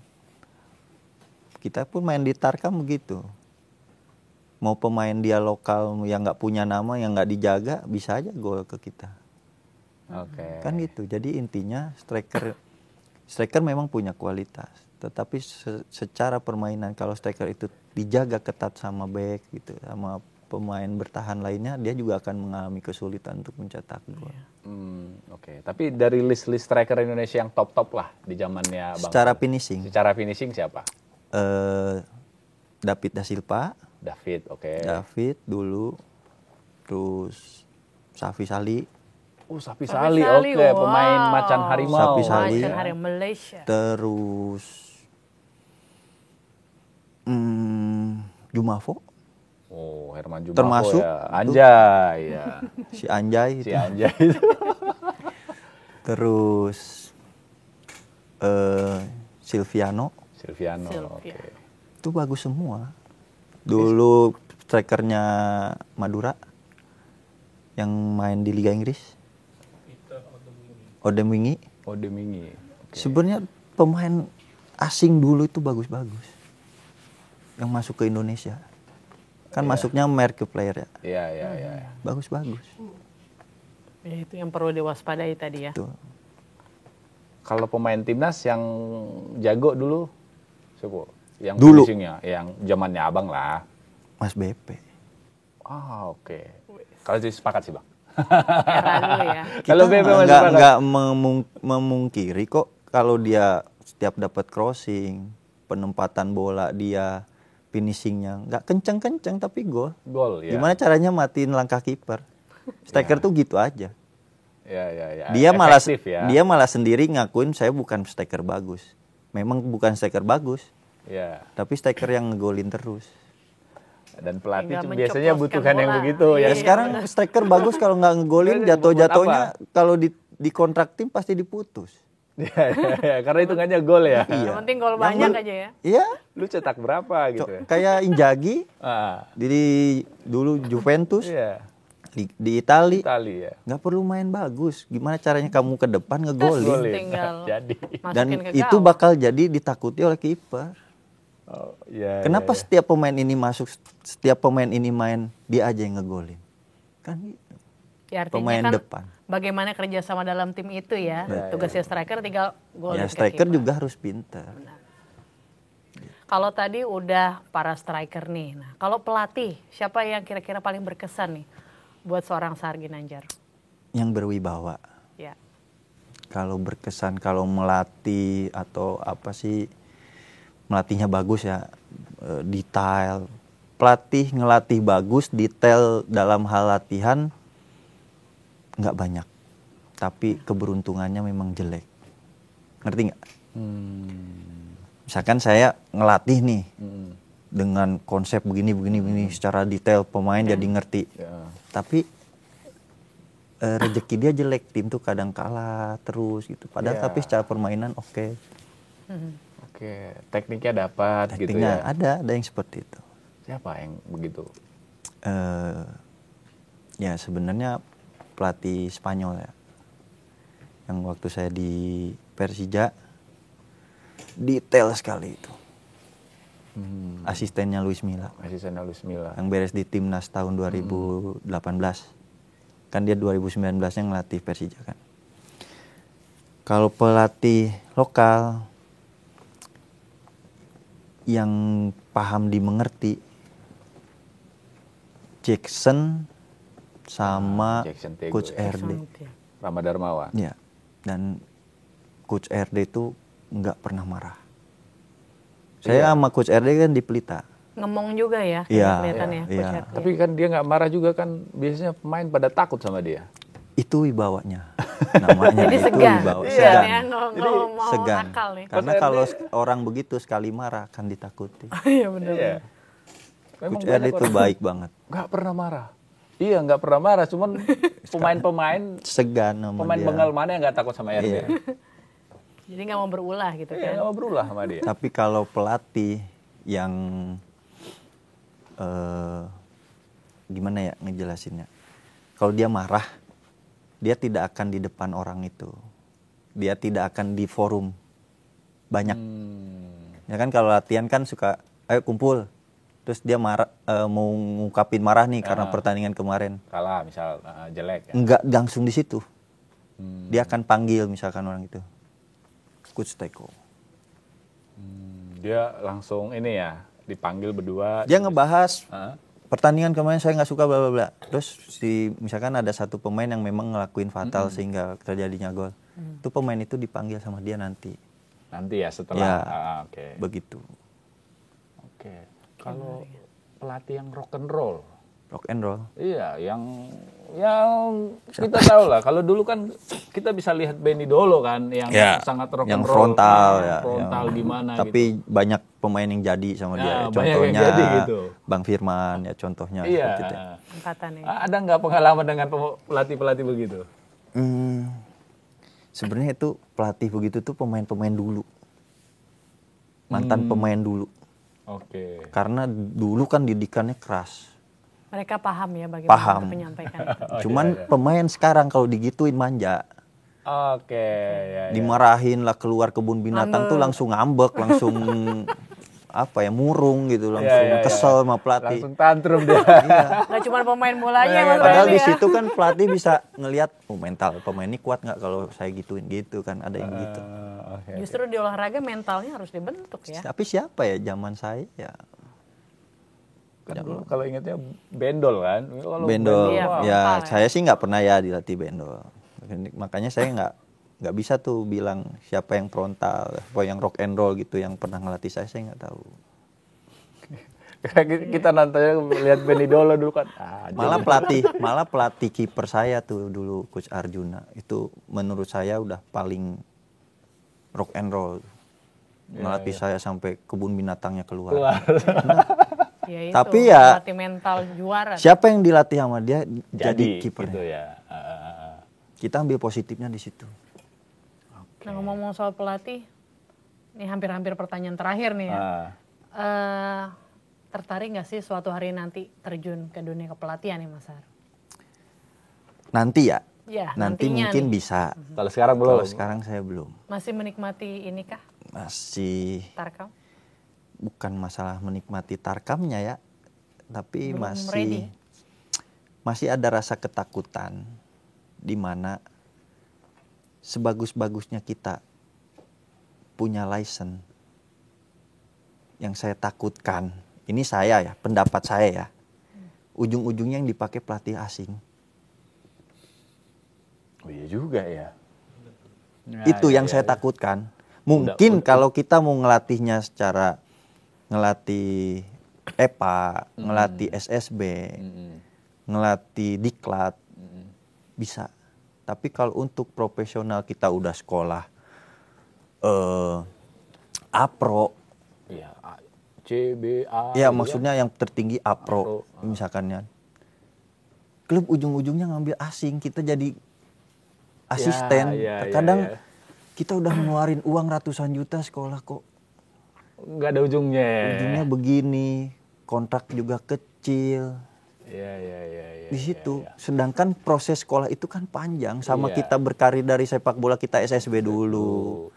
Kita pun main di Tarkam begitu. Mau pemain dia lokal yang nggak punya nama, yang nggak dijaga, bisa aja gol ke kita. Oke. Kan gitu. Jadi intinya striker memang punya kualitas. Tetapi secara permainan kalau striker itu dijaga ketat sama back gitu, sama pemain bertahan lainnya, dia juga akan mengalami kesulitan untuk mencetak gol. Oke. Tapi dari list-list striker Indonesia yang top-top lah di zamannya Bang. Secara finishing, Secara finishing siapa? David da Silva, David, oke. David dulu, terus Safi Sali, Safi Safi Sali, Sali, oke. wow. Pemain Macan Harimau. Safi Sali. Macan Harimau Malaysia. terus Jumafo, Oh, Herman Jumafo Termasuk ya. Anjay, ya. si Anjay, Si itu. Anjay itu. Terus Silviano, Silviano, Silvia. oke. itu bagus semua. Dulu strikernya Madura yang main di Liga Inggris, Odemwingie. Odemwingie. Oke. Sebenarnya pemain asing dulu itu bagus-bagus yang masuk ke Indonesia. Kan masuknya merek player ya. Iya, iya, iya. Bagus-bagus. Ya, itu yang perlu diwaspadai tadi ya. Tuh. Kalau pemain timnas yang jago dulu, siapa? Yang Dulu. finishingnya, yang zamannya abang lah. Mas BP. Oke. Kalau itu sepakat sih Bang. Era dulu ya. Kalau BP masih sepakat. nggak memungkiri kok kalau dia setiap dapat crossing, penempatan bola dia, finishingnya nggak kenceng-kenceng tapi gol. Gol ya. Gimana caranya matiin langkah kiper? Striker tuh gitu aja. Ya, ya, ya. Dia malah Efektif ya. dia malah sendiri ngakuin saya bukan striker bagus. Memang bukan striker bagus, Ya. tapi striker yang ngegolin terus. Dan pelatih Tinggal tuh biasanya menceploskan butuhkan yang bola. begitu Iya. ya. Ya sekarang striker bagus kalau nggak ngegolin Buat jatuh-jatuhnya kalau di kontrak tim pasti diputus. Ya, ya, ya. Karena hitungannya gol ya. Yang penting gol banyak aja ya. Iya, Lu cetak berapa gitu ya. kayak Inzaghi Ah, dulu Juventus iya. di Itali Itali ya. nggak perlu main bagus. Gimana caranya kamu ke depan ngegolin? Golin. Tinggal Jadi. Dan masukin ke itu gawang. bakal jadi ditakuti oleh kiper. Oh, ya, Kenapa ya, ya. setiap pemain ini masuk, setiap pemain ini main, dia aja yang ngegolin? Kan gitu. Ya, artinya Pemain kan depan. bagaimana kerjasama dalam tim itu ya. Tugasnya striker tinggal gol. Ya striker juga harus pintar. Kalau tadi udah para striker nih. Nah, kalau pelatih, siapa yang kira-kira paling berkesan nih buat seorang Sahar Ginanjar? Yang berwibawa. Ya. Kalau berkesan, kalau melatih atau apa sih, melatihnya bagus ya, detail. Pelatih ngelatih bagus, detail dalam hal latihan nggak banyak. Tapi keberuntungannya memang jelek. Ngerti nggak? Misalkan saya ngelatih nih dengan konsep begini secara detail pemain jadi ngerti. Ya. Tapi rezeki dia jelek, tim tuh kadang kalah terus gitu. Padahal Ya. tapi secara permainan oke. Oke, tekniknya dapat gitu Taktiknya ya. ada yang seperti itu. Siapa yang begitu? Ya sebenarnya pelatih Spanyol ya. Yang waktu saya di Persija detail sekali itu. Asistennya Luis Milla. Asisten Luis Milla. Yang beres di timnas tahun 2018. Kan dia 2019-nya ngelatih Persija kan. Kalau pelatih lokal yang paham dimengerti, Jackson sama Jackson Tego Coach ya. RD. Rama Darmawan. Ya. Dan Coach RD itu nggak pernah marah. Saya sama Coach RD kan di Pelita. Ngemong juga ya, Iya, kelihatannya. iya. Coach RD. Tapi kan dia nggak marah juga kan, biasanya pemain pada takut sama dia. Itu wibawanya. Namanya Jadi itu segan. wibawa. Iya, Segan. nih, nggak mau Segan. nakal nih. Karena kalau orang begitu sekali marah akan ditakuti. Iya benar. Iya. Memang Coach RD itu baik banget. nggak pernah marah. Iya nggak pernah marah, cuman pemain-pemain Segan sama pemain dia. Bengal mana yang nggak takut sama RD? Iya. Jadi nggak mau berulah gitu Iya, kan. nggak mau berulah sama dia. Tapi kalau pelatih yang gimana ya ngejelasinnya? Kalau dia marah, dia tidak akan di depan orang itu. Dia tidak akan di forum banyak. Ya kan kalau latihan kan suka, ayo kumpul. Terus dia marah, mau ngungkapin marah nih karena pertandingan kemarin. Kalah misal jelek ya. Enggak langsung di situ. Dia akan panggil misalkan orang itu. Coach Teko. Dia langsung ini ya dipanggil berdua. Dia ngebahas Hah? pertandingan kemarin saya nggak suka bla bla bla. Terus misalkan ada satu pemain yang memang ngelakuin fatal sehingga terjadinya gol. Itu pemain itu dipanggil sama dia nanti. Nanti ya setelah. Ya, Oke. begitu. Oke. Kalau pelatih yang rock and roll. Rock and roll. Iya, yang kita tahu lah. Kalau dulu kan kita bisa lihat Benny Dolo kan, yang Ya, sangat rock yang and roll. frontal ya. Frontal yang- gimana Tapi gitu. banyak pemain yang jadi sama Ya, dia. banyak yang Contohnya jadi gitu. Bang Firman ya contohnya Iya. seperti itu. Angkatan ya. Ada nggak pengalaman dengan pelatih-pelatih begitu? Sebenarnya itu pelatih begitu tuh pemain-pemain dulu. Mantan pemain dulu. Oke. Karena dulu kan didikannya keras. Mereka paham ya bagaimana Paham. untuk menyampaikan. Cuman pemain sekarang kalau digituin manja. Oke, ya. Dimarahin lah keluar kebun binatang tuh langsung ngambek, langsung apa ya murung gitu, langsung kesel sama pelatih. Langsung tantrum dia. Gak cuma pemain bolanya Mas Padahal Randy di ya. situ kan pelatih bisa ngelihat mental pemain ini kuat nggak kalau saya gituin gitu kan, ada yang gitu. Oke. Justru di olahraga mentalnya harus dibentuk ya. Tapi siapa ya zaman saya ya Kan dulu kalau ingatnya bendol kan. Kalau bendol. Iya, Ya frontal ya. saya sih nggak pernah ya dilatih bendol. Makanya saya nggak bisa tuh bilang siapa yang frontal, siapa yang rock and roll gitu yang pernah ngelatih saya nggak tahu. kita nantinya lihat Benny Dolo dulu kan. Malah pelatih kiper saya tuh dulu Coach Arjuna itu menurut saya udah paling rock and roll. Melatih saya sampai kebun binatangnya keluar. Ya itu, Tapi ya- melatih mental juara. Siapa yang dilatih sama dia jadi Gitu kipernya. ya. Kita ambil positifnya di situ. Nah ngomong-ngomong soal pelatih, ini hampir-hampir pertanyaan terakhir nih ya. Tertarik nggak sih suatu hari nanti terjun ke dunia kepelatihan nih Mas Har? Nanti ya. Ya, Nanti nantinya mungkin nih. bisa. Kalau sekarang belum. Kalau sekarang saya belum. Masih menikmati ini kah, Masih Tarkam? bukan masalah menikmati tarkamnya ya, tapi Belum ready. masih ada rasa ketakutan di mana sebagus-bagusnya kita punya license, yang saya takutkan, ini saya ya, pendapat saya ya, ujung-ujungnya yang dipakai pelatih asing. Oh iya juga ya. Itu yang saya takutkan. Mungkin kalau kita mau ngelatihnya secara ngelatih EPA, ngelatih SSB, ngelatih diklat, bisa. Tapi kalau untuk profesional kita udah sekolah APRO, Iya, CBA. ya maksudnya yang tertinggi APRO, misalkan ya. Klub ujung-ujungnya ngambil asing, kita jadi asisten. Terkadang kita udah ngeluarin uang ratusan juta sekolah kok. Nggak ada ujungnya. Ujungnya begini, kontrak juga kecil. Iya. Di situ. Sedangkan proses sekolah itu kan panjang. Sama Iya. kita berkarir dari sepak bola kita SSB dulu.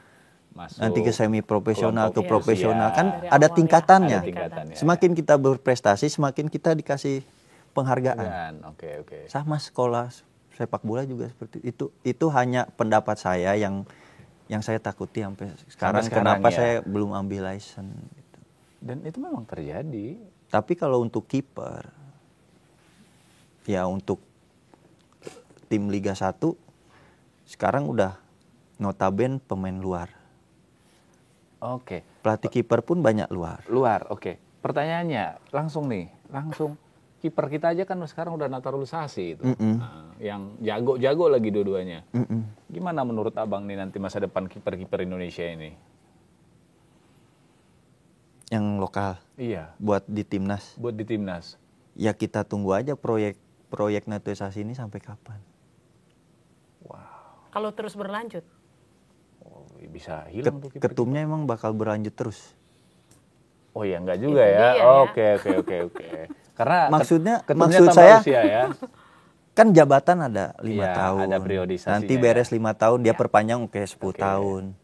Masuk. Nanti ke semi profesional, ke kelompok profesional. usia. Kan Dari ada awal ya, tingkatannya. ada tingkatannya. Semakin kita berprestasi, semakin kita dikasih penghargaan. Dan, oke. Sama sekolah sepak bola juga seperti itu. Itu hanya pendapat saya yang saya takuti sampai sekarang. sekarang Kenapa ya. saya belum ambil license. Gitu. Dan itu memang terjadi. Tapi kalau untuk kiper, ya untuk tim Liga 1 sekarang udah notaben pemain luar. Oke. Pelatih kiper pun banyak luar. Luar, oke. Pertanyaannya langsung kiper kita aja kan sekarang udah naturalisasi itu. Nah, yang jago-jago lagi dua-duanya. Gimana menurut Abang nih nanti masa depan kiper-kiper Indonesia ini? Yang lokal Iya, buat di timnas. buat di timnas. Ya kita tunggu aja proyek naturalisasi ini sampai kapan. Wow, Kalau terus berlanjut. bisa hilang tuh kiper. Ketumnya emang bakal berlanjut terus. Oh ya, enggak juga Itu ya. dia, ya. Oke. Karena Maksud ketumnya tambah saya usia ya. kan jabatan ada 5 Iya, tahun. ada periodisasinya Nanti ya. beres 5 tahun dia Ya. perpanjang 10 Oke. tahun.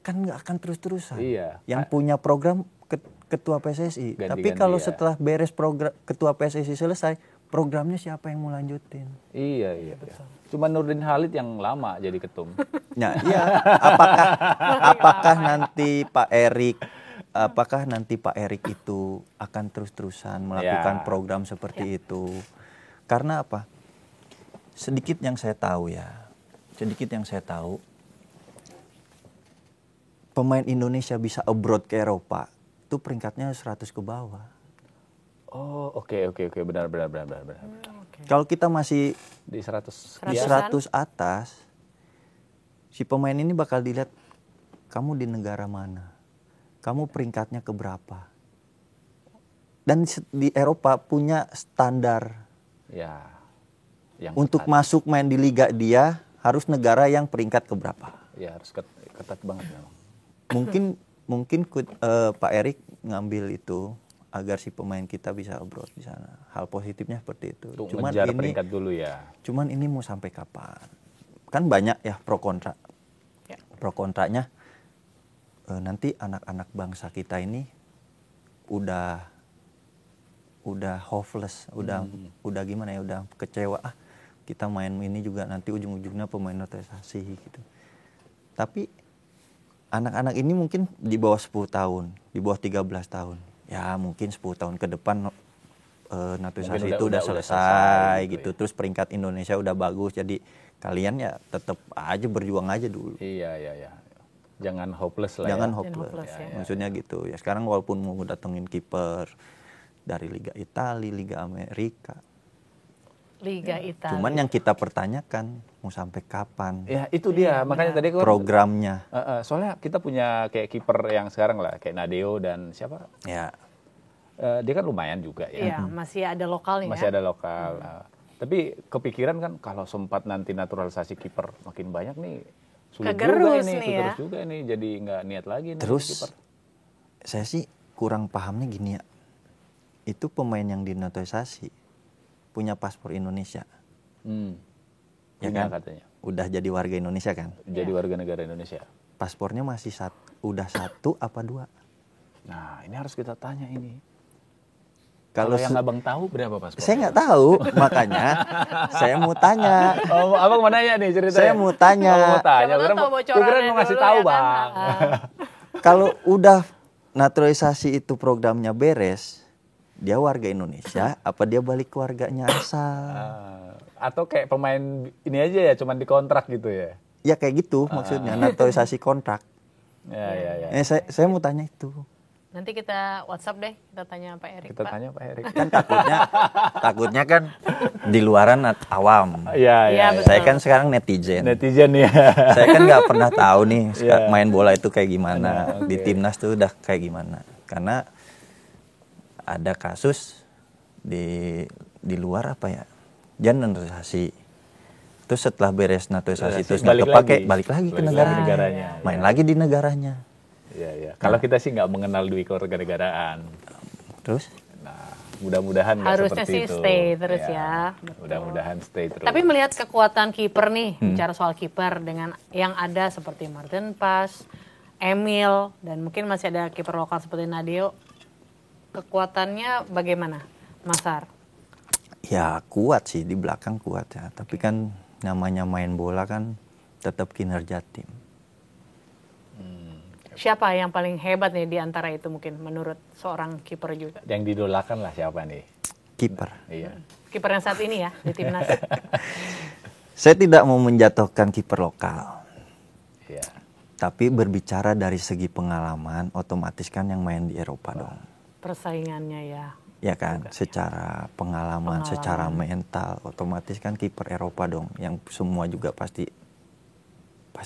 Kan nggak akan terus-terusan. Iya. Yang punya program ketua PSSI. Ganti-ganti Tapi kalau ya. setelah beres program ketua PSSI selesai, programnya siapa yang mau lanjutin? Iya. Cuma Nurdin Halid yang lama jadi ketum. Nah, iya. Apakah nanti Pak Erik itu akan terus-terusan melakukan Ya. program seperti itu? Karena apa? Sedikit yang saya tahu, pemain Indonesia bisa abroad ke Eropa, itu peringkatnya 100 ke bawah. Oh, oke. Benar. Kalau kita masih Di 100. di 100 atas, si pemain ini bakal dilihat, kamu di negara mana? Kamu peringkatnya keberapa? Dan di Eropa punya standar Ya. Yang untuk ketat. masuk main di liga dia harus negara yang peringkat keberapa. Ya harus ketat banget memang. Mungkin Pak Erik ngambil itu agar si pemain kita bisa abroad di sana. Hal positifnya seperti itu. Untuk ngejar peringkat dulu ya. Cuman ini mau sampai kapan? Kan banyak ya pro kontra. Ya. Pro kontranya nanti anak-anak bangsa kita ini udah hopeless, udah gimana ya, udah kecewa, kita main ini juga nanti ujung-ujungnya pemain naturalisasi gitu. Tapi anak-anak ini mungkin di bawah 10 tahun, di bawah 13 tahun. Ya mungkin 10 tahun ke depan naturalisasi itu udah selesai gitu. Terus peringkat Indonesia udah bagus, jadi kalian ya tetap aja berjuang aja dulu. Iya. Jangan hopeless lah Jangan ya. hopeless. Ya. Maksudnya gitu. Ya sekarang walaupun mau datengin kiper dari Liga Italia, Liga Amerika. Liga Italia. Cuman yang kita pertanyakan mau sampai kapan Ya itu dia. Makanya tadi kan programnya. soalnya kita punya kayak kiper yang sekarang lah, kayak Nadeo dan siapa? Ya, Dia kan lumayan juga ya. Iya, masih ada lokalnya. Masih ada lokal. Tapi kepikiran kan kalau sempat nanti naturalisasi kiper makin banyak nih, sulit Kegerus juga ini, nih ya. kegerus juga nih, jadi nggak niat lagi nih terus kiper. saya sih kurang pahamnya gini ya. Itu pemain yang dinaturalisasi punya paspor Indonesia. Ya Punya kan? katanya. Udah jadi warga Indonesia kan? Jadi warga negara Indonesia. Paspornya masih udah 1 apa 2? Nah, ini harus kita tanya ini. Kalau Kalau yang abang tahu berapa paspor? saya nggak tahu, makanya saya mau tanya. Oh, abang mau nanya nih ceritanya. Saya mau tanya. Oh, mau tanya. Siapa tahu bocorannya Kira mau ngasih dulu tahu, ya kan? Bang. Kalau udah naturalisasi itu programnya beres, dia warga Indonesia apa dia balik ke warganya asal? Atau kayak pemain ini aja ya, cuman dikontrak gitu ya. Ya kayak gitu maksudnya, naturalisasi kontrak. Ya. Saya mau tanya itu. Nanti kita WhatsApp deh, kita tanya Pak Erik. Kita tanya Pak Erik. Kan takutnya kan di luaran awam. Iya. Iya, betul. Saya kan sekarang netizen. Netizen ya. Saya kan nggak pernah tahu nih Iya. main bola itu kayak gimana, Oke. di timnas tuh udah kayak gimana. Karena ada kasus di luar apa ya, jangan naturalisasi. Terus setelah beres naturalisasi terus nggak kepake, balik lagi ke negaranya, main lagi di negaranya. Iya. Kalau kita sih nggak mengenal duit kewarganegaraan. Terus Nah, mudah-mudahan nggak Harusnya seperti sih itu. stay terus ya. Betul. Mudah-mudahan stay terus. Tapi melihat kekuatan kiper nih, bicara soal kiper dengan yang ada seperti Martin Pas, Emil, dan mungkin masih ada kiper lokal seperti Nadeo, kekuatannya bagaimana, Mas Ar? ya kuat sih, di belakang kuat ya. Tapi kan namanya main bola kan tetap kinerja tim. Siapa yang paling hebat nih di antara itu mungkin menurut seorang kiper juga? Yang didolakan lah siapa nih? Kiper. Iya. Kiper yang saat ini ya di timnas. Saya tidak mau menjatuhkan kiper lokal. Iya. Tapi berbicara dari segi pengalaman, otomatis kan yang main di Eropa dong. Persaingannya ya. Ya kan, secara pengalaman, secara mental, otomatis kan kiper Eropa dong, yang semua juga pasti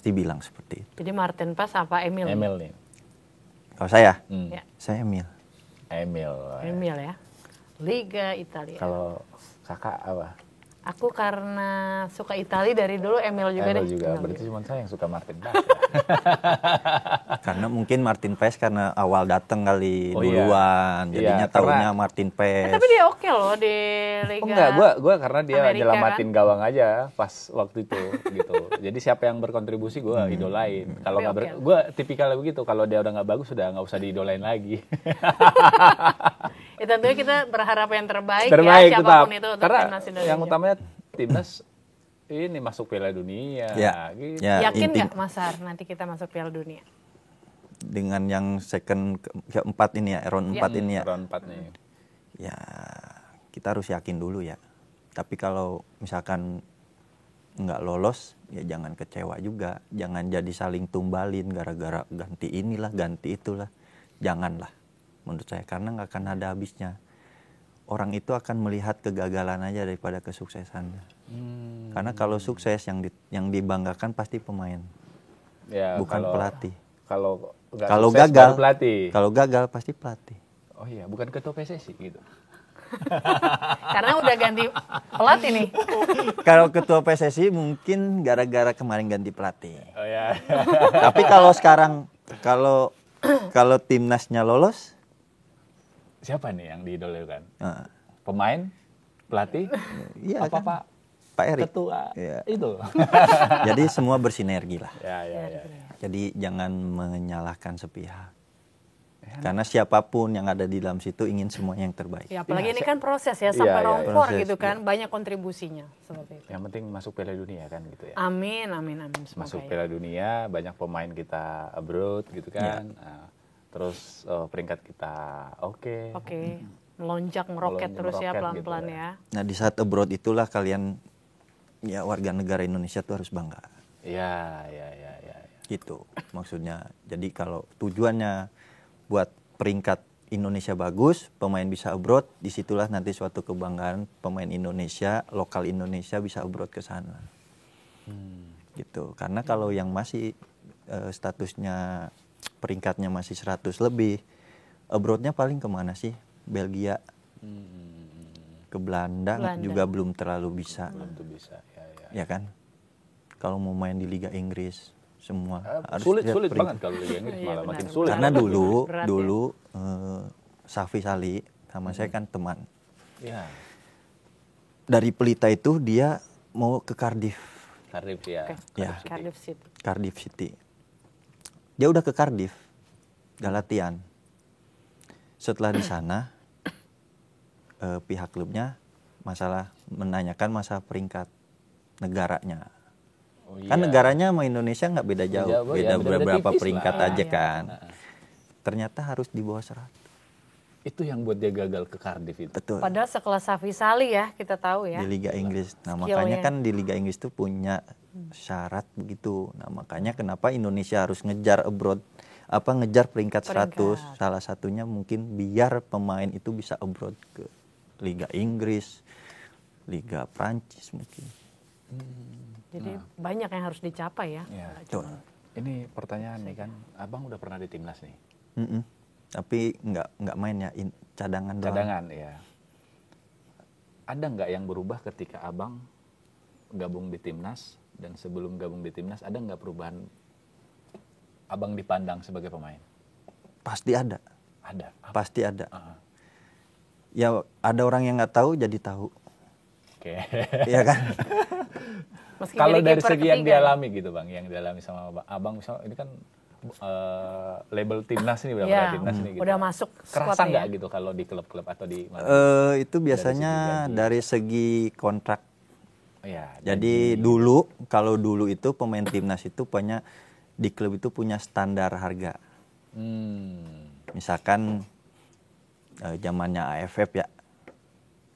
bilang seperti itu. Jadi Martin Paes apa Emil? Emil nih. Kalau saya, Ya, saya Emil. Emil. Emil ya. Liga Italia. Kalau kakak apa? Aku karena suka Italia dari dulu, Emil juga Emil deh. juga. Emil Berarti juga. cuma saya yang suka Martin Paes. Karena mungkin Martin Paes karena awal datang kali Oh, iya. duluan, jadinya Iya, taunya karena- Martin Paes. Tapi dia oke loh di Liga. Oh enggak, gua karena dia Amerika, nyelamatin gawang aja pas waktu itu gitu. Jadi siapa yang berkontribusi gua idolain. Kalau Tapi nggak oke. gua tipikal begitu. Kalau dia udah nggak bagus sudah nggak usah diidolain lagi. Ya tentunya kita berharap yang terbaik, Terbaik ya tetap. siapapun itu untuk Karena timnas Indonesia. yang utamanya timnas ini masuk Piala Dunia. Ya. Gitu. Ya, Yakin inti- nggak Mas Har nanti kita masuk Piala Dunia? dengan yang second keempat ini ya, round 4 ini ya. Round 4 nih. Ya, kita harus yakin dulu ya. Tapi kalau misalkan nggak lolos, ya jangan kecewa juga. Jangan jadi saling tumbalin gara-gara ganti inilah, ganti itulah. Janganlah, menurut saya. Karena nggak akan ada habisnya. Orang itu akan melihat kegagalan aja daripada kesuksesannya. Karena kalau sukses yang dibanggakan pasti pemain, Ya, bukan kalau- pelatih. Kalau nggak Kalau sukses, gagal, baru pelatih. kalau gagal pasti pelatih. Oh iya, bukan ketua PSSI gitu. Karena udah ganti pelatih nih. Kalau ketua PSSI mungkin gara-gara kemarin ganti pelatih. Oh ya. Tapi kalau sekarang kalau timnasnya lolos, Siapa nih yang diidolakan? nah, Pemain, pelatih, iya apa kan? Pak? Pak Erik. Ketua. Iya. Itu. Jadi semua bersinergi lah. Ya. Jadi jangan menyalahkan sepihak. Karena siapapun yang ada di dalam situ ingin semuanya yang terbaik. Ya apalagi ini kan proses ya sampai Iya, round iya. 4 Proses, gitu kan, banyak kontribusinya seperti itu. Yang penting masuk Piala Dunia kan gitu ya. Amin, semoga Masuk ya. Piala Dunia, banyak pemain kita abroad gitu kan. Nah, terus peringkat kita oke. Oke, melonjak meroket terus ya meroket pelan-pelan gitu ya. Nah di saat abroad itulah kalian ya warga negara Indonesia tuh harus bangga. Ya. Gitu maksudnya. Jadi kalau tujuannya buat peringkat Indonesia bagus, pemain bisa abroad, disitulah nanti suatu kebanggaan pemain Indonesia, lokal Indonesia bisa abroad ke sana. Gitu. Karena kalau yang masih statusnya peringkatnya masih 100 lebih, abroadnya paling kemana sih? Belgia, ke Belanda juga belum terlalu bisa, Belum tuh bisa. ya kan? Kalau mau main di Liga Inggris, semua harus Sulit lihat sulit peringkat. banget kalau Liga Inggris malah Iya, makin benar. sulit. Karena Berat ya. dulu Safi Sali sama saya kan teman. Ya, Dari Pelita itu dia mau ke Cardiff, Cardiff ya. Oke, Ya. Cardiff City. Cardiff City. Dia udah ke Cardiff, gak latihan. Setelah di sana, pihak klubnya menanyakan masalah peringkat negaranya. Oh, Kan iya. negaranya sama Indonesia nggak beda jauh, Jauh, ya, beda beda-beda beberapa tipis peringkat lah. aja Iya. kan. Ternyata harus di bawah 100. Itu yang buat dia gagal ke Cardiff itu. Betul. Padahal sekelas Safi Sali ya kita tahu ya. Di Liga Inggris. Nah, Skillnya. makanya kan di Liga Inggris tuh punya syarat begitu. Nah, makanya kenapa Indonesia harus ngejar abroad, ngejar peringkat 100. Salah satunya mungkin biar pemain itu bisa abroad ke Liga Inggris, Liga Prancis mungkin. Jadi banyak yang harus dicapai ya. Ya. Betul. Ini pertanyaan nih kan, Abang udah pernah di timnas nih. Mm-mm. Tapi nggak main ya, cadangan doang. Cadangan ya. Ada nggak yang berubah ketika Abang gabung di timnas dan sebelum gabung di timnas ada nggak perubahan Abang dipandang sebagai pemain? Pasti ada, Ada. pasti ada. Ah, Ya ada orang yang nggak tahu jadi tahu, Oke. ya kan? Meski Kalau jadi dari kiper segi yang ketiga. dialami gitu Bang, yang dialami sama Abang misalnya ini kan label timnas ini udah Iya, pernah timnas ini gitu. udah masuk Kerasa squad nggak ya. gitu kalau di klub-klub atau di mana? Itu biasanya dari segi kontrak. Ya, Jadi dulu, kalau dulu itu pemain timnas itu punya di klub itu punya standar harga. Misalkan zamannya AFF ya,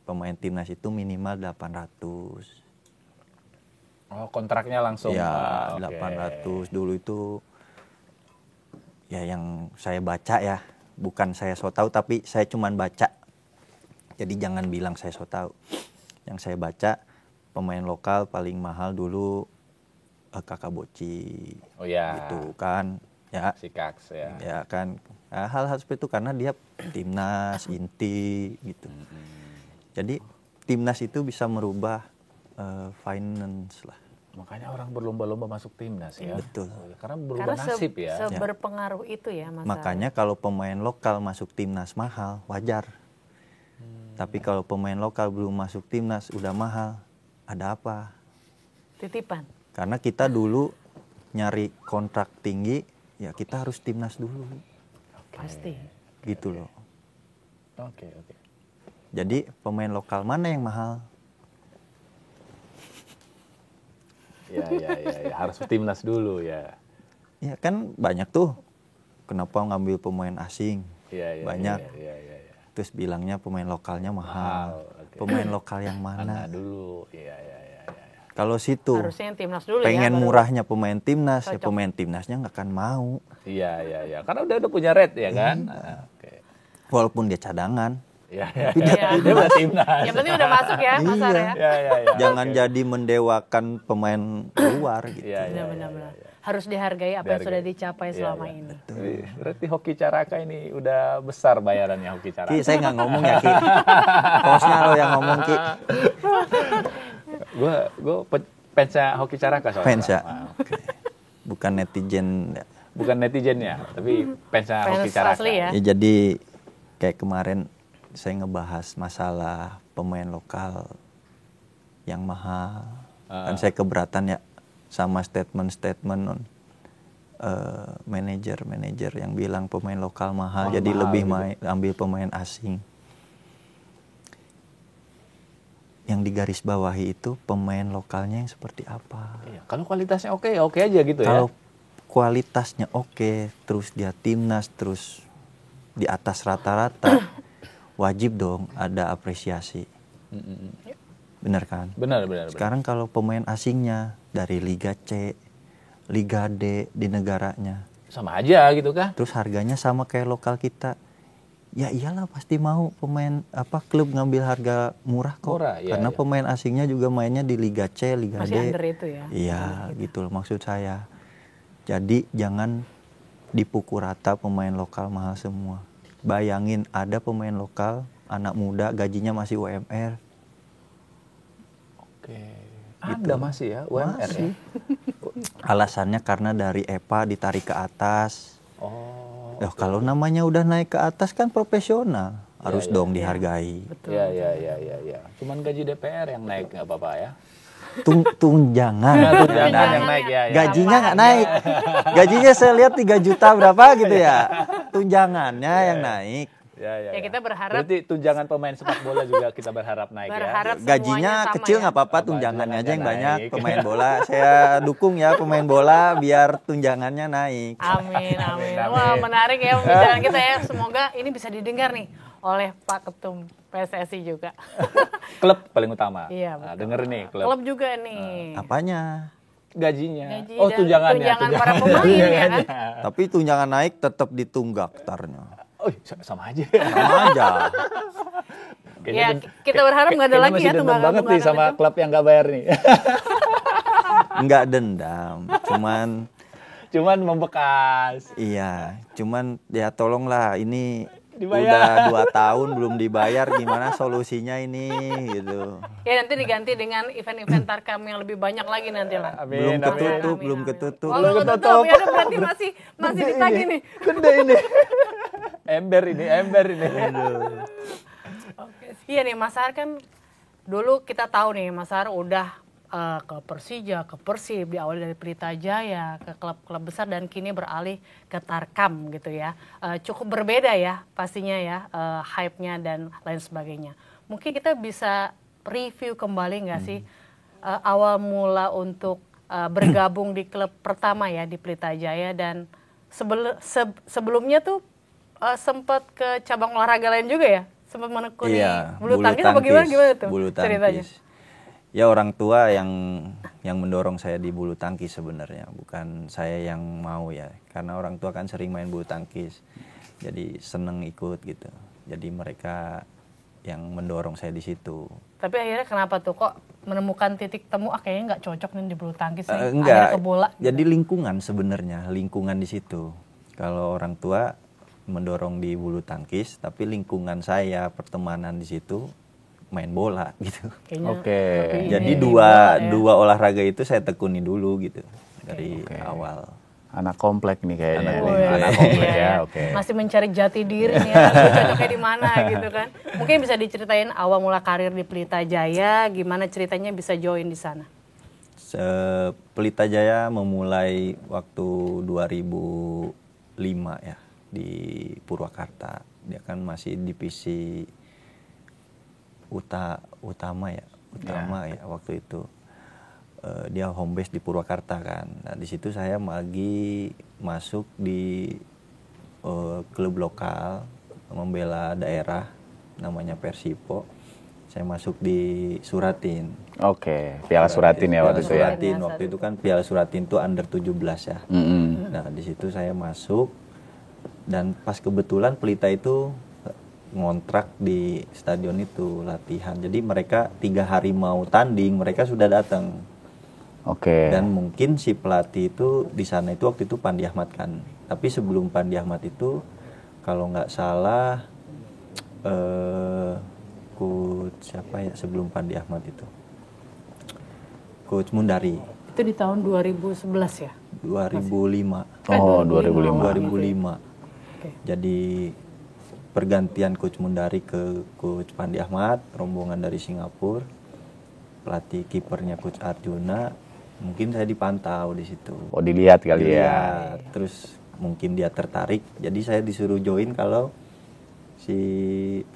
pemain timnas itu minimal 800. Oh, kontraknya langsung. Ya, oke. 800 dulu itu ya yang saya baca ya, bukan saya so tahu tapi saya cuman baca. Jadi jangan bilang saya so tahu. Yang saya baca pemain lokal paling mahal dulu Kakak Boci. Oh ya. Gitu kan. Ya. Si Kaks ya. Ya kan. Nah, hal-hal seperti itu karena dia timnas inti gitu. Jadi timnas itu bisa merubah finance lah. Makanya orang berlomba-lomba masuk timnas ya. Betul. Karena berubah nasib ya. Seberpengaruh itu ya Mas. Makanya kalau pemain lokal masuk timnas mahal, wajar. Tapi kalau pemain lokal belum masuk timnas udah mahal, ada apa? Titipan. Karena kita dulu nyari kontrak tinggi, ya kita harus timnas dulu. Pasti. Gitu loh. Oke. Jadi pemain lokal mana yang mahal? Ya, harus timnas dulu ya. Ya kan banyak tuh. Kenapa ngambil pemain asing? Iya. Banyak. Iya. Terus bilangnya pemain lokalnya mahal. Oke. Pemain lokal yang Mana mana? dulu? Iya. Kalau situ Harusnya yang timnas dulu ya. pengen baru- murahnya pemain timnas, ya Cocok. pemain timnasnya nggak akan mau. Iya. Karena udah punya rate ya kan? Oke. Walaupun dia cadangan. Iya. Iya. Dia udah timnas. Yang penting udah masuk ya Mas Ar ya. Iya. Jangan jadi mendewakan pemain luar gitu. Iya. Benar-benar. Harus dihargai apa yang Dihargai. sudah dicapai selama Iya. ini. Berarti Hoki Caraka ini udah besar bayarannya Hoki Caraka. Ki, saya nggak ngomong ya Ki. Hostnya lo yang ngomong Ki. Gue fansnya Hoki Caraka soalnya. Fans ya? Nah, Oke. Bukan netizen. bukan netizennya, tapi fansnya Hoki Fans Caraka. asli ya. Ya, jadi kayak kemarin saya ngebahas masalah pemain lokal yang mahal. Dan saya keberatan ya sama statement-statement manajer yang bilang pemain lokal mahal, jadi mahal lebih gitu. ambil pemain asing. Yang digarisbawahi itu pemain lokalnya yang seperti apa. Iya, kalau kualitasnya oke, ya oke aja gitu Kalau ya. kualitasnya oke, terus dia timnas, terus di atas rata-rata, wajib dong ada apresiasi. Bener kan? Benar. Sekarang kalau pemain asingnya dari Liga C, Liga D di negaranya, Sama aja gitu kan? terus harganya sama kayak lokal kita, ya iyalah pasti mau pemain klub ngambil harga murah kok. Murah, iya, Karena iya. pemain asingnya juga mainnya di Liga C, Liga Masih D. under itu ya. Iya, gitu loh maksud saya. Jadi jangan dipukul rata pemain lokal mahal semua. Bayangin ada pemain lokal anak muda gajinya masih UMR. Oke. Anda masih ya UMR Masih. ya? Alasannya karena dari EPA ditarik ke atas. Oh. Kalau namanya udah naik ke atas kan profesional, harus iya, dong dihargai. Iya. Cuman gaji DPR yang naik nggak apa-apa ya? Tunjangan. Tunjangan yang naik ya. Gajinya nggak naik. Gajinya saya lihat 3 juta berapa gitu ya. Tunjangannya yang naik. Ya. Ya kita berharap Berarti tunjangan pemain sepak bola juga kita berharap naik Berharap ya. Gajinya semuanya sama kecil ya. nggak apa-apa, Apa, tunjangannya aja yang tunjangannya banyak. naik. Pemain bola saya dukung ya pemain bola biar tunjangannya naik. Amin. Amin. Wah, menarik ya pembicaraan kita ya. Semoga ini bisa didengar nih oleh Pak Ketum PSSI juga. Klub paling utama. Iya, Nah, betul. denger nih klub. Klub juga nih. Apanya? Gajinya. Gaji Oh, dan tunjangannya. tunjangan para pemain ya kan. Tapi tunjangan naik tetap ditunggak tarnya. Oh, sama aja. Sama aja. Ya, kita berharap nggak ada kayaknya lagi masih ya dendam banget nih tunggakan-tunggakan sama itu. klub yang nggak bayar nih. Nggak dendam, Cuman membekas. cuman ya tolonglah ini Dibayar. udah 2 tahun belum dibayar, gimana solusinya ini gitu. Ya nanti diganti dengan event-event Tarkam yang lebih banyak lagi nanti lah. Amin, Belum amin. ketutup. Oh, belum ketutup. Ya udah berarti masih ditagih nih. Gede ini. ember ini. Oke. Iya nih Mas Har kan dulu kita tahu nih Mas Har udah ke Persija, ke Persib, diawali dari Pelita Jaya, ke klub-klub besar dan kini beralih ke Tarkam gitu ya. Cukup berbeda ya pastinya ya hype-nya dan lain sebagainya. Mungkin kita bisa review kembali nggak sih awal mula untuk bergabung di klub pertama ya di Pelita Jaya dan sebelumnya tuh sempat ke cabang olahraga lain juga ya? sempat menekuni Iya, bulu tangkis apa gimana tuh bulu ceritanya? tangkis. Ya orang tua yang mendorong saya di bulu tangkis sebenarnya, bukan saya yang mau ya. Karena orang tua kan sering main bulu tangkis, jadi seneng ikut gitu. Jadi mereka yang mendorong saya di situ. Tapi akhirnya kenapa tuh kok menemukan titik temu kayaknya nggak cocok nih di bulu tangkis nih. Enggak, Akhirnya ke bola. jadi lingkungan sebenarnya, lingkungan di situ. Kalau orang tua mendorong di bulu tangkis, tapi lingkungan saya, pertemanan di situ main bola gitu. Kayaknya Oke. lebih Jadi ini dua bola ya. olahraga itu saya tekuni dulu gitu dari awal. Anak komplek nih kayaknya. Anak nih. komplek. Anak komplek Iya, ya, iya. oke. Masih mencari jati diri nih ya, gue cocoknya di mana gitu kan. Mungkin bisa diceritain awal mula karir di Pelita Jaya, gimana ceritanya bisa join di sana? Pelita Jaya memulai waktu 2005 ya di Purwakarta. Dia kan masih divisi utama ya waktu itu. Dia home base di Purwakarta kan. Nah di situ saya masuk di klub lokal membela daerah namanya Persipo. Saya masuk di Suratin. Oke, Piala Suratin ya waktu itu ya. Suratin waktu itu kan Piala Suratin itu under 17 ya. Nah di situ saya masuk dan pas kebetulan Pelita itu ngontrak di stadion itu latihan. Jadi mereka 3 hari mau tanding mereka sudah datang. Oke. Dan mungkin si pelatih itu di sana itu waktu itu Pandi Ahmad kan. Tapi sebelum Pandi Ahmad itu kalau nggak salah coach siapa ya sebelum Pandi Ahmad itu? Coach Mundari. Itu di tahun 2011 ya? 2005. Oh, 2005. 2005. Oke. Jadi pergantian Coach Mundari ke Coach Pandi Ahmad, rombongan dari Singapura. Pelatih kipernya Coach Arjuna. Mungkin saya dipantau di situ. Oh, dilihat kali ya. Dilihat, terus mungkin dia tertarik. Jadi saya disuruh join kalau si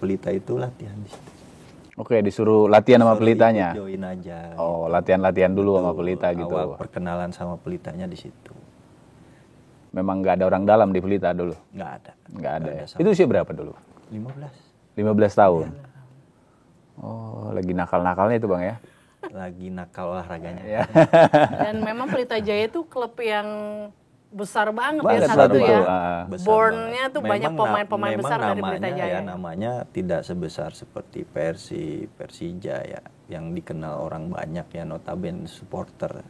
Pelita itu latihan di situ. Oke, disuruh latihan sama Disuruh Pelitanya. ikut join aja. Oh, latihan-latihan dulu sama Pelita gitu. Awal perkenalan sama Pelitanya di situ. Memang nggak ada orang dalam di Pelita dulu. Nggak ada. Nggak ada ya. sama. Itu usia berapa dulu? 15. 15 tahun. Oh, lagi nakal-nakalnya itu Bang ya. Lagi nakal olahraganya. Iya. Dan memang Pelita Jaya itu klub yang besar banget Banget, ya satu betul. ya. Besar Born-nya banget. tuh banyak pemain-pemain memang besar dari namanya Pelita Jaya. ya, namanya tidak sebesar seperti Persija ya, yang dikenal orang banyak ya, notabene supporter.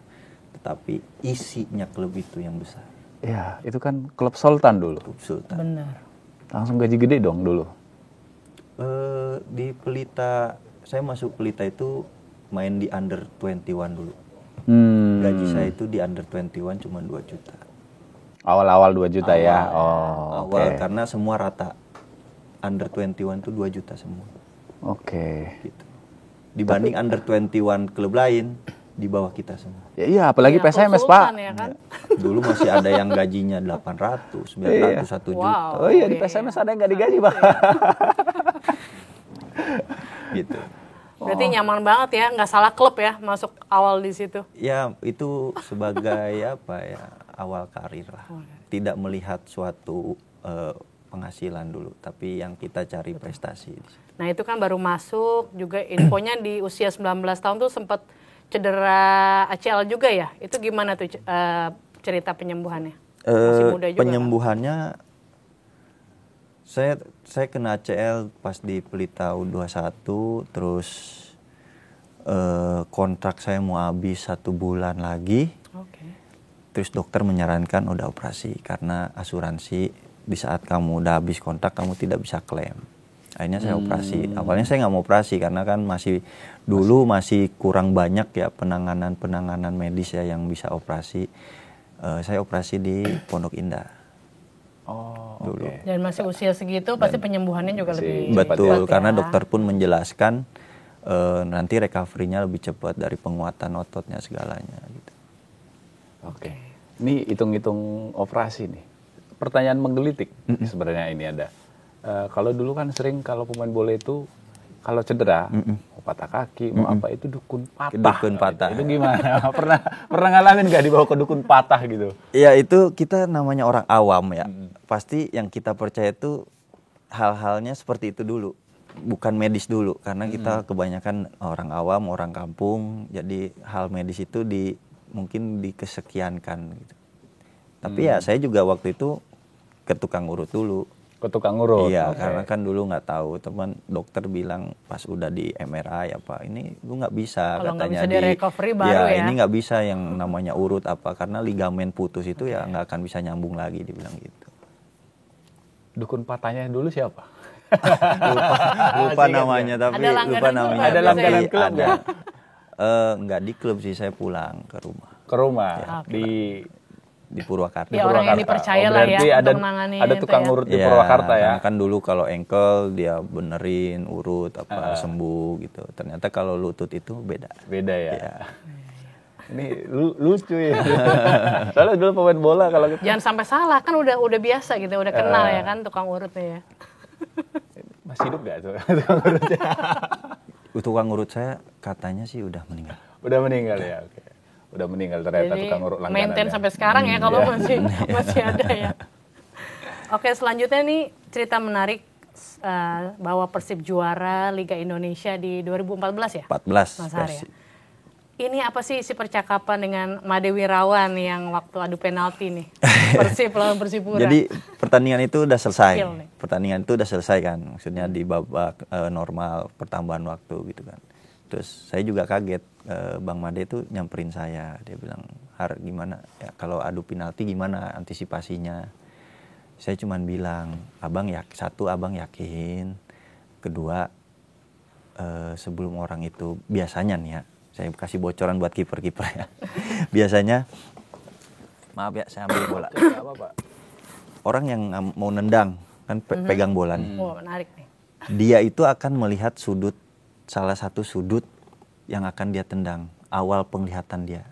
Tetapi isinya klub itu yang besar. Ya, itu kan klub Sultan dulu. Klub Sultan. Benar. Langsung gaji gede dong dulu. Di Pelita, saya masuk Pelita itu main di under 21 dulu. Gaji saya itu di under 21 cuma 2 juta. Awal-awal 2 juta ya. Oh, Awal oke. karena semua rata. Under 21 itu 2 juta semua. Oke. Gitu. Dibanding under 21 klub lain di bawah kita semua. Ya, iya, apalagi Ya, klub PSMS, Sultan Pak. ya kan? Dulu masih ada yang gajinya 800, 900, 1 juta Wow. Oh iya, di Oke. PSMS ada yang nggak digaji, Pak. gitu. Berarti nyaman banget ya, nggak salah klub ya masuk awal di situ. Ya itu sebagai apa ya, awal karir lah. Tidak melihat suatu penghasilan dulu, tapi yang kita cari prestasi di situ. Nah itu kan baru masuk juga infonya di usia 19 tahun tuh sempat cedera ACL juga ya. Itu gimana tuh cerita penyembuhannya? Masih muda juga Penyembuhannya saya kena ACL pas di Pelita U21, terus kontrak saya mau habis 1 bulan lagi. kan? Oke. Terus dokter menyarankan udah operasi karena asuransi di saat kamu udah habis kontrak kamu tidak bisa klaim. Akhirnya saya operasi. Awalnya saya nggak mau operasi karena kan masih kurang banyak ya penanganan medis ya yang bisa operasi. Saya operasi di Pondok Indah. Oh, Dulu. oke. Dan masih usia segitu pasti penyembuhannya juga lebih Betul, cepat karena ya. dokter pun menjelaskan nanti recovery-nya lebih cepat dari penguatan ototnya segalanya gitu. Oke. Ini hitung-hitung operasi nih. Pertanyaan menggelitik sebenarnya ini ada. Kalau dulu kan sering kalau pemain bola itu kalau cedera, mau patah kaki, mau apa itu dukun patah. Dukun patah. Itu gimana? pernah ngalamin nggak dibawa ke dukun patah gitu? Ya itu kita namanya orang awam ya. Pasti yang kita percaya itu hal-halnya seperti itu dulu. bukan medis dulu karena kita kebanyakan orang awam, orang kampung, jadi hal medis itu mungkin dikesekiankan gitu. Tapi ya saya juga waktu itu ke tukang urut dulu. Ke tukang urut. Iya, Oke. karena kan dulu nggak tahu, teman dokter bilang pas udah di MRI apa, ini lu nggak bisa Kalau nggak katanya bisa di recovery baru ya. ini nggak bisa yang namanya urut apa karena ligamen putus itu ya nggak akan bisa nyambung lagi, dibilang gitu. Dukun patahnya dulu siapa? Lupa namanya tapi Ada langganan lupa klub namanya. nggak Ada biasanya? langganan klub ada. nggak? Nggak di klub sih, saya pulang ke rumah Ke rumah di Purwakarta. Ya, orang yang dipercaya lah ya berarti untuk menangani ada itu tukang ya. urut di Iya, Purwakarta ya. karena kan dulu kalau engkel dia benerin urut apa sembuh gitu. Ternyata kalau lutut itu beda. Beda ya. Iya. Ini lucu ya. Soalnya dulu pemain bola kalau Jangan sampai salah, kan udah biasa gitu, udah kenal ya kan tukang urutnya ya. masih hidup gak tuh tukang urutnya? Tukang urut saya katanya sih udah meninggal. Udah meninggal ya. Oke. Udah meninggal ternyata Jadi tukang urut langganan. maintain ya. sampai sekarang ya kalau iya. masih ada ya. Oke, selanjutnya nih cerita menarik bahwa Persib juara Liga Indonesia di 2014 ya? 14 Mas Har ya? versi. Ini apa sih isi percakapan dengan Made Wirawan yang waktu adu penalti nih? Persib lawan Persipura. Jadi pertandingan itu udah selesai. Skill nih. Pertandingan itu udah selesai kan. Maksudnya di babak normal pertambahan waktu gitu kan. Terus saya juga kaget, Bang Made itu nyamperin saya. Dia bilang, Har gimana ya kalau adu penalti gimana antisipasinya? Saya cuman bilang, abang yakin. Kedua, sebelum orang itu biasanya nih ya, saya kasih bocoran buat kiper-kiper ya. Biasanya, maaf ya saya ambil bola. Apa, Pak? Orang yang mau nendang kan pegang bola nih. Oh, menarik nih. Dia itu akan melihat salah satu sudut yang akan dia tendang awal penglihatan dia.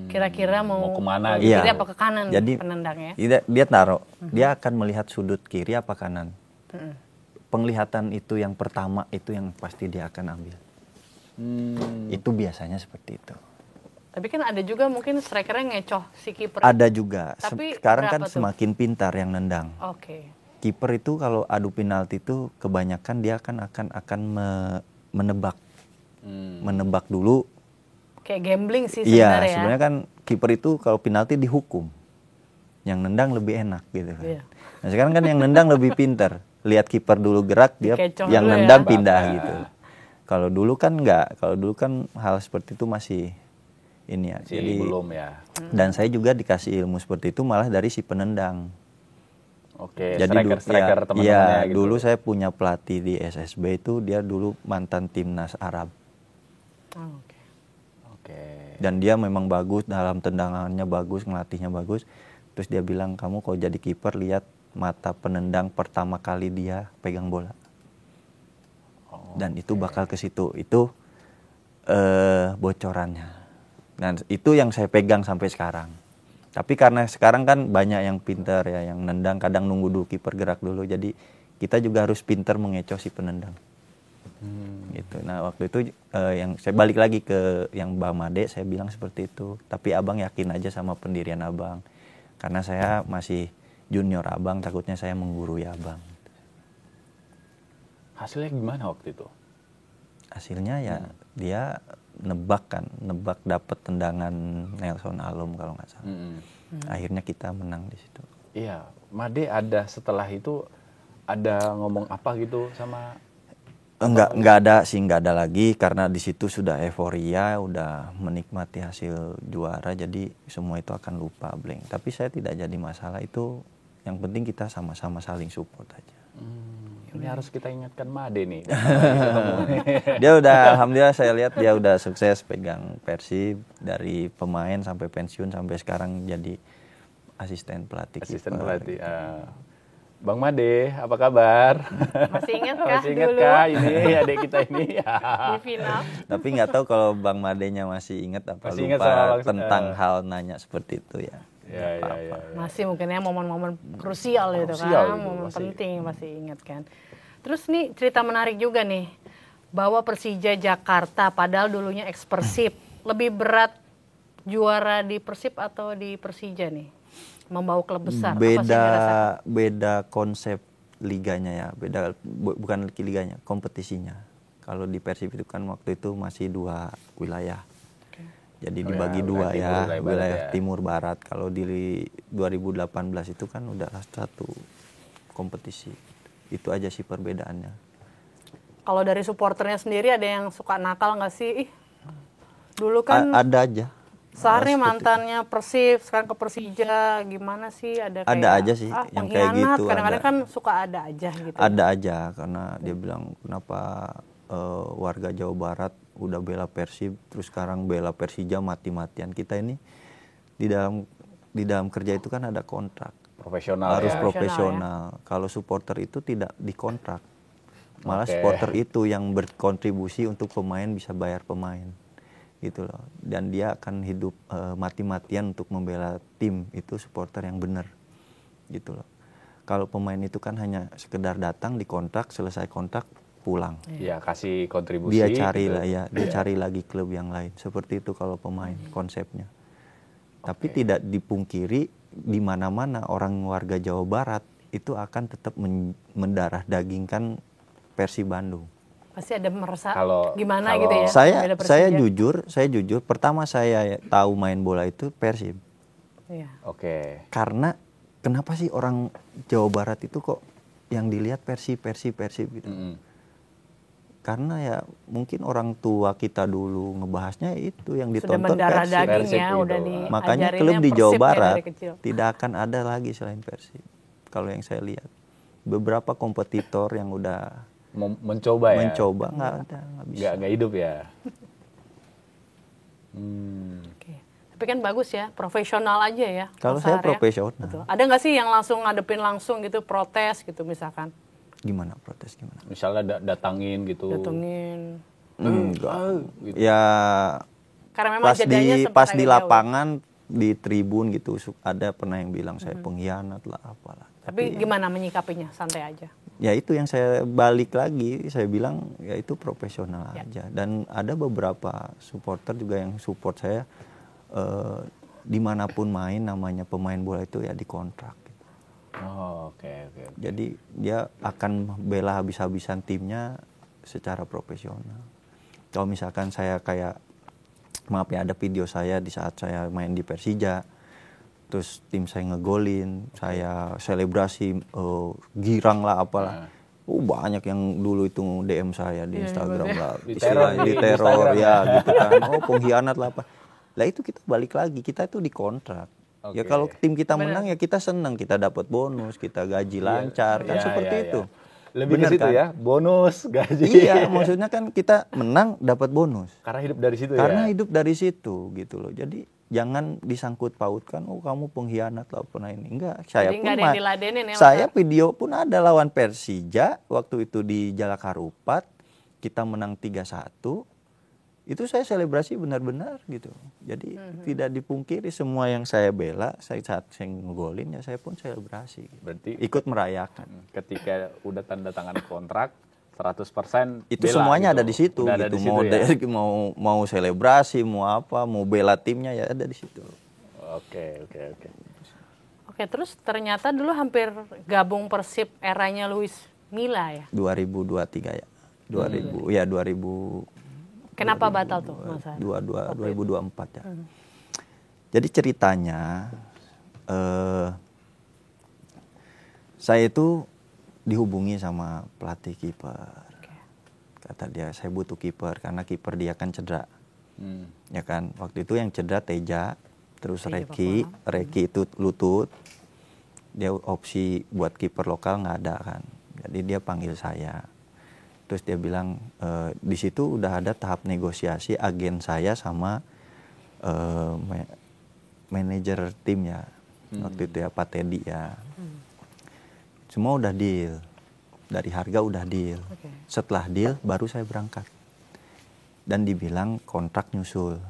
Kira-kira mau kemana ke gitu? kiri Iya. apa ke kanan Jadi penendangnya? dia taruh, dia akan melihat sudut kiri apa kanan. Penglihatan itu yang pertama itu yang pasti dia akan ambil. Itu biasanya seperti itu. Tapi kan ada juga mungkin strikernya ngecoh si kiper. Ada juga. Tapi Sekarang kan berapa tuh? semakin pintar yang nendang. Oke. Kiper itu kalau adu penalti itu kebanyakan dia akan menebak. Menebak dulu. Kayak gambling sih Iya, sebenarnya. sebenarnya kan kiper itu kalau penalti dihukum. Yang nendang lebih enak gitu kan. Iya. Nah, sekarang kan yang nendang lebih pintar. Lihat kiper dulu gerak, dia Dikecoh yang dulu ya. nendang pindah gitu. Kalau dulu kan enggak. Kalau dulu kan hal seperti itu masih ini ya. Jadi belum ya. Dan saya juga dikasih ilmu seperti itu malah dari si penendang. Oke, Jadi striker ya, teman-temannya gitu. dulu saya punya pelatih di SSB itu dia dulu mantan timnas Arab. Oh, oke. Oke. Dan dia memang bagus dalam tendangannya, bagus ngelatihnya bagus. Terus dia bilang, kamu kalau jadi kiper lihat mata penendang pertama kali dia pegang bola. Dan itu bakal ke situ. Itu bocorannya. Dan itu yang saya pegang sampai sekarang. Tapi karena sekarang kan banyak yang pintar ya, yang nendang kadang nunggu dulu kiper gerak dulu. Jadi kita juga harus pintar mengecoh si penendang. Gitu. Nah waktu itu yang saya balik lagi ke yang Bang Made, saya bilang seperti itu. Tapi abang yakin aja sama pendirian abang. Karena saya masih junior abang, takutnya saya menggurui abang. Hasilnya gimana waktu itu? Hasilnya ya dia nebak dapat tendangan Nelson Alom kalau nggak salah. Akhirnya kita menang di situ. Iya, Made ada setelah itu ada ngomong apa gitu sama Enggak ada lagi karena di situ sudah euforia, udah menikmati hasil juara, jadi semua itu akan lupa blank. Tapi saya tidak jadi masalah, itu yang penting kita sama-sama saling support aja. Ini harus kita ingatkan Made nih. Dia udah alhamdulillah saya lihat dia udah sukses pegang Persib dari pemain sampai pensiun sampai sekarang jadi asisten pelatih. Asisten kiper. pelatih. Bang Made, apa kabar? Masih ingat kah Masih ingat dulu kah ini adik kita ini? di final? Tapi nggak tahu kalau Bang Madenya masih ingat apa Masih ingat lupa sama Bang- tentang hal nanya seperti itu ya. Ya. Masih mungkin ya momen-momen krusial itu Krusial kan, itu, momen masih. penting masih ingat kan. Terus nih cerita menarik juga nih, bahwa Persija Jakarta padahal dulunya ex-Persib, lebih berat juara di Persib atau di Persija nih? Membawa klub besar, apa sih yang dirasakan? Beda konsep liganya ya, beda bukan liganya, kompetisinya. Kalau di Persib itu kan waktu itu masih 2 wilayah. Jadi Oh dibagi ya, 2 ya, wilayah timur, barat wilayah ya. timur barat. Kalau di 2018 itu kan udah 1 kompetisi. Itu aja sih perbedaannya. Kalau dari supporternya sendiri ada yang suka nakal nggak sih? Ih, dulu kan Ada aja. Sahar nih Seperti mantannya Persib, sekarang ke Persija, gimana sih? Ada kayak, Ada aja sih yang kayak pengkhianat, gitu, kadang-kadang ada. kan suka ada aja gitu. Ada aja karena dia bilang kenapa warga Jawa Barat udah bela Persib terus sekarang bela Persija mati-matian. Kita ini di dalam kerja itu kan ada kontrak. Profesional Harus ya. profesional. Kalau supporter itu tidak dikontrak. Malah Oke. supporter itu yang berkontribusi untuk pemain bisa bayar pemain. Gitu loh. Dan dia akan hidup mati-matian untuk membela tim, itu supporter yang benar. Gitu loh. Kalau pemain itu kan hanya sekedar datang dikontrak, selesai kontrak pulang. Ya, kasih kontribusi. Dia cari gitu. lah ya, dia cari lagi klub yang lain. Seperti itu kalau pemain konsepnya. Tapi tidak dipungkiri di mana-mana orang warga Jawa Barat itu akan tetap mendarah dagingkan Persib Bandung. Pasti ada merasa Kalau- gimana kalau- gitu ya. beda Saya Persija. jujur, pertama saya tahu main bola itu Persib. Iya. Oke. Karena kenapa sih orang Jawa Barat itu kok yang dilihat Persib gitu. Mm-mm. Karena ya mungkin orang tua kita dulu ngebahasnya itu yang Sudah ditonton mendarah Persib. daging Persib ya, gitu. udah Makanya diajarinnya klub di Jawa Persib ya Barat dari kecil. tidak akan ada lagi selain Persib. Kalau yang saya lihat beberapa kompetitor yang udah Mencoba ya. mencoba nggak ada, nggak bisa. Nggak hidup ya. Oke. Tapi kan bagus ya, profesional aja ya. Kalau Mas saya Sahar ya. profesional. Betul. Ada nggak sih yang langsung ngadepin langsung gitu, protes gitu misalkan? Gimana protes gimana? Misalnya datangin gitu. Datengin. Enggak. gitu. Ya Karena memang jedanya sempat pas agak di jauh. lapangan di tribun gitu ada pernah yang bilang saya pengkhianat lah apalah. Tapi gimana menyikapinya? Santai aja. Ya itu yang saya balik lagi, saya bilang ya itu profesional Ya. aja. Dan ada beberapa supporter juga yang support saya dimanapun main namanya pemain bola itu ya dikontrak. Oh, oke. Jadi dia akan bela habis-habisan timnya secara profesional. Kalau misalkan saya kayak, maaf ya ada video saya di saat saya main di Persija, terus tim saya ngegolin, saya selebrasi, girang lah apalah. Banyak yang dulu itu DM saya di Instagram lah, Diteror di di teror Instagram. ya gitu kan. Pengkhianat lah apa. Lah itu kita balik lagi, kita itu dikontrak. Ya Oke. kalau tim kita menang ya kita senang, kita dapat bonus, kita gaji lancar, kan Ya, seperti ya, itu. ya. Lebih Bener ke situ kan? ya, bonus, gaji. Iya, maksudnya kan kita menang dapat bonus. Karena hidup dari situ Karena ya. hidup dari situ gitu loh. Jadi jangan disangkut pautkan, oh kamu pengkhianat lah pernah ini. Enggak, saya Jadi pun nggak ada yang diladenin ya, Mas saya Har? video pun ada lawan Persija waktu itu di Jalak Harupat, kita menang 3-1. Itu saya selebrasi benar-benar gitu. Jadi tidak dipungkiri semua yang saya bela, saat saya ngegolin ya saya pun selebrasi. Berarti Ikut merayakan. ketika udah tanda tangan kontrak 100% Itu bela semuanya gitu. ada di situ Udah ada gitu. di situ ya? Mau selebrasi, mau apa, mau bela timnya ya ada di situ. Oke. Oke, terus ternyata dulu hampir gabung Persib eranya Luis Milla ya. 2023 ya. 2000 Kenapa batal tuh, Mas Har? 2024 ya. Jadi ceritanya saya itu dihubungi sama pelatih kiper. Kata dia saya butuh kiper karena kiper dia kan cedera. Ya kan, waktu itu yang cedera Teja, terus Reki itu lutut. Dia opsi buat kiper lokal nggak ada kan. Jadi dia panggil saya. Terus dia bilang di situ udah ada tahap negosiasi agen saya sama manajer tim ya. Waktu itu ya Pak Teddy ya. Semua udah deal. Dari harga udah deal. Oke. Setelah deal baru saya berangkat. Dan dibilang kontrak nyusul.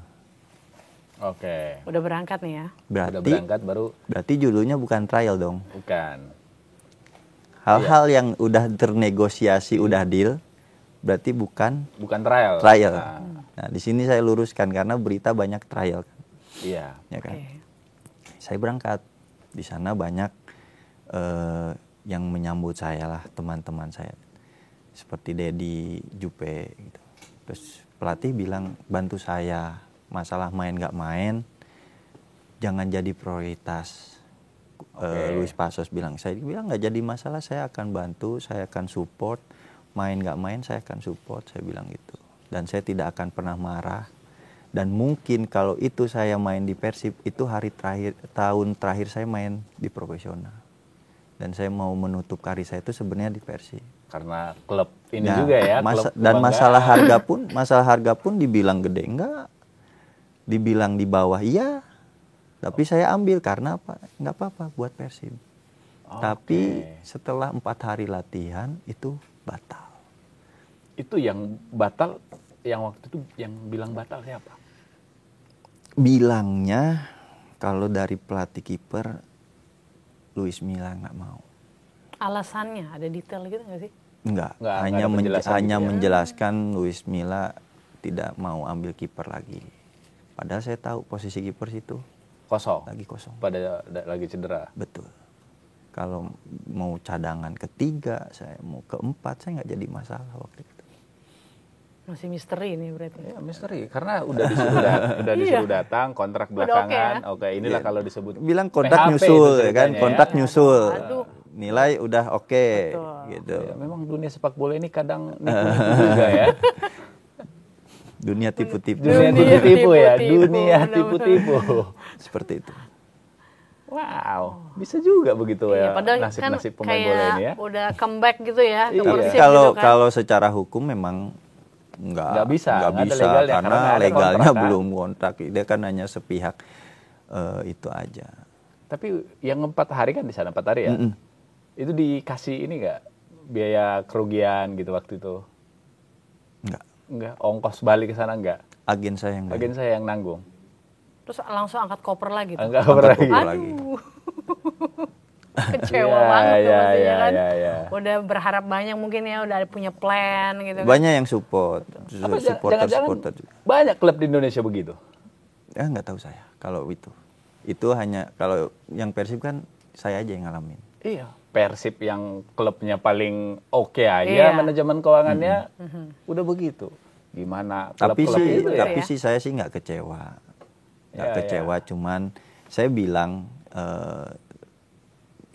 Oke. Udah berangkat nih ya. Udah berangkat baru Berarti judulnya bukan trial dong. bukan. Hal-hal yang udah ternegosiasi udah deal berarti bukan Bukan trial. trial. Nah, Nah, di sini saya luruskan karena berita banyak trial kan. iya. Ya kan? Oke. Saya berangkat. Di sana banyak yang menyambut saya lah, teman-teman saya seperti Dedi, Jupe gitu. Terus pelatih bilang bantu saya, masalah main nggak main jangan jadi prioritas. Luis Pasos bilang, saya bilang nggak jadi masalah, saya akan bantu, saya akan support, main nggak main saya akan support, saya bilang gitu. Dan saya tidak akan pernah marah. Dan mungkin kalau itu saya main di Persib, itu tahun terakhir saya main di profesional. Dan saya mau menutup karir saya itu sebenarnya di Persib. Karena klub ini juga ya. Klub dan masalah harga pun dibilang gede enggak, dibilang di bawah iya. Tapi saya ambil karena apa? Nggak apa-apa buat Persib. Tapi setelah 4 hari latihan itu batal. Itu yang batal, yang waktu itu yang bilang batal siapa? Bilangnya kalau dari pelatih kiper Luis Milla nggak mau. Alasannya ada detail gitu nggak sih? Enggak, Nggak hanya ada penjelasan hanya gitu ya? menjelaskan Luis Milla tidak mau ambil kiper lagi. Padahal saya tahu posisi kiper situ Kosong. lagi kosong. Pada lagi cedera. Betul. Kalau mau cadangan ketiga, saya mau keempat, saya nggak jadi masalah waktu itu. Masih misteri ini berarti. Ya, misteri karena udah disuruh datang kontrak belakangan. Oke, inilah kalau disebut Bilang kontrak PHP nyusul itu ya kan, ceritanya kontrak ya. nyusul. Aduh. Nilai udah oke gitu. Ya, memang dunia sepak bola ini kadang nipu-nipu juga ya. Dunia tipu-tipu. Dunia tipu-tipu ya, tipu-tipu, dunia benar-benar. tipu-tipu. Seperti itu. Wow, bisa juga begitu Iya, ya padahal kan nasib-nasib pemain bola kayak ini ya. udah comeback gitu ya ke Iya. Persib Kalau gitu kan. kalau secara hukum memang nggak bisa, nggak nggak ada bisa legalnya, karena karena nggak ada legalnya kontrak, kan? belum kontrak. Dia kan hanya sepihak itu aja. Tapi yang 4 hari kan di sana 4 hari ya. Itu dikasih ini nggak biaya kerugian gitu waktu itu? Enggak, ongkos balik ke sana enggak. Agen saya yang Agen saya yang nanggung. Terus langsung angkat koper lagi tuh. Enggak pernah koper lagi. lagi. Aduh. Kecewa Iya, banget tuh iya, pastinya iya, kan. iya, iya. Udah berharap banyak mungkin ya, udah punya plan gitu kan. Banyak yang support, Apa jangan-jangan supporter juga. banyak klub di Indonesia begitu? Ya nggak tahu saya kalau itu. Itu hanya kalau yang Persib kan saya aja yang ngalamin. Iya, Persib yang klubnya paling oke aja, Iya. manajemen keuangannya udah begitu. Gimana Tapi klub-klub sih, itu ya? tapi sih saya sih nggak kecewa, nggak Iya, kecewa. Cuman saya bilang,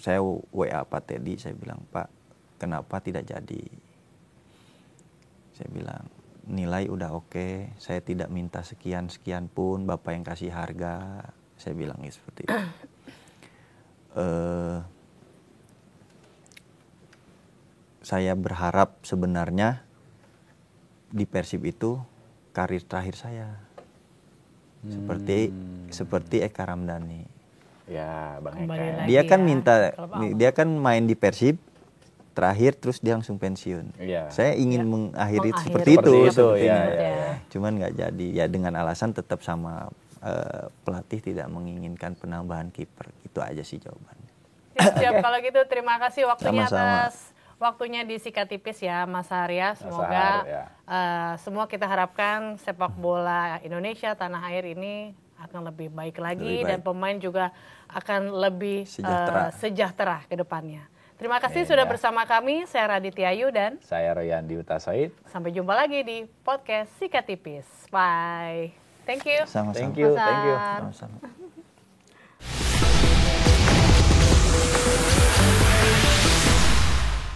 saya WA Pak Teddy, saya bilang Pak, kenapa tidak jadi? Saya bilang nilai udah oke, saya tidak minta sekian pun, Bapak yang kasih harga. Saya bilang seperti itu. Saya berharap sebenarnya di Persib itu karir terakhir saya. Seperti Eka Ramdhani. Ya, Bang Kembali Eka. lagi. Dia kan ya, minta, klub awal. dia kan main di Persib terakhir terus dia langsung pensiun. Iya. Saya ingin mengakhiri Mengakhiri. seperti itu. Seperti itu, seperti ya, ini. ya, ya. Cuman nggak jadi. Ya dengan alasan tetap sama pelatih tidak menginginkan penambahan kiper. Itu aja sih jawabannya. Siap kalau gitu, terima kasih waktunya Sama-sama. atas waktunya di Sikat Tipis ya Mas Arya. Semoga Har, ya. semua kita harapkan sepak bola Indonesia tanah air ini akan lebih baik lagi Lebih baik. dan pemain juga akan lebih sejahtera ke depannya. Terima kasih sudah bersama kami. Saya Raditya Ayu dan Saya Royan Diuta Said. sampai jumpa lagi di podcast Sikat Tipis. Bye. Thank you. Sama-sama. Thank you, thank you. Mas Ar. Sama-sama.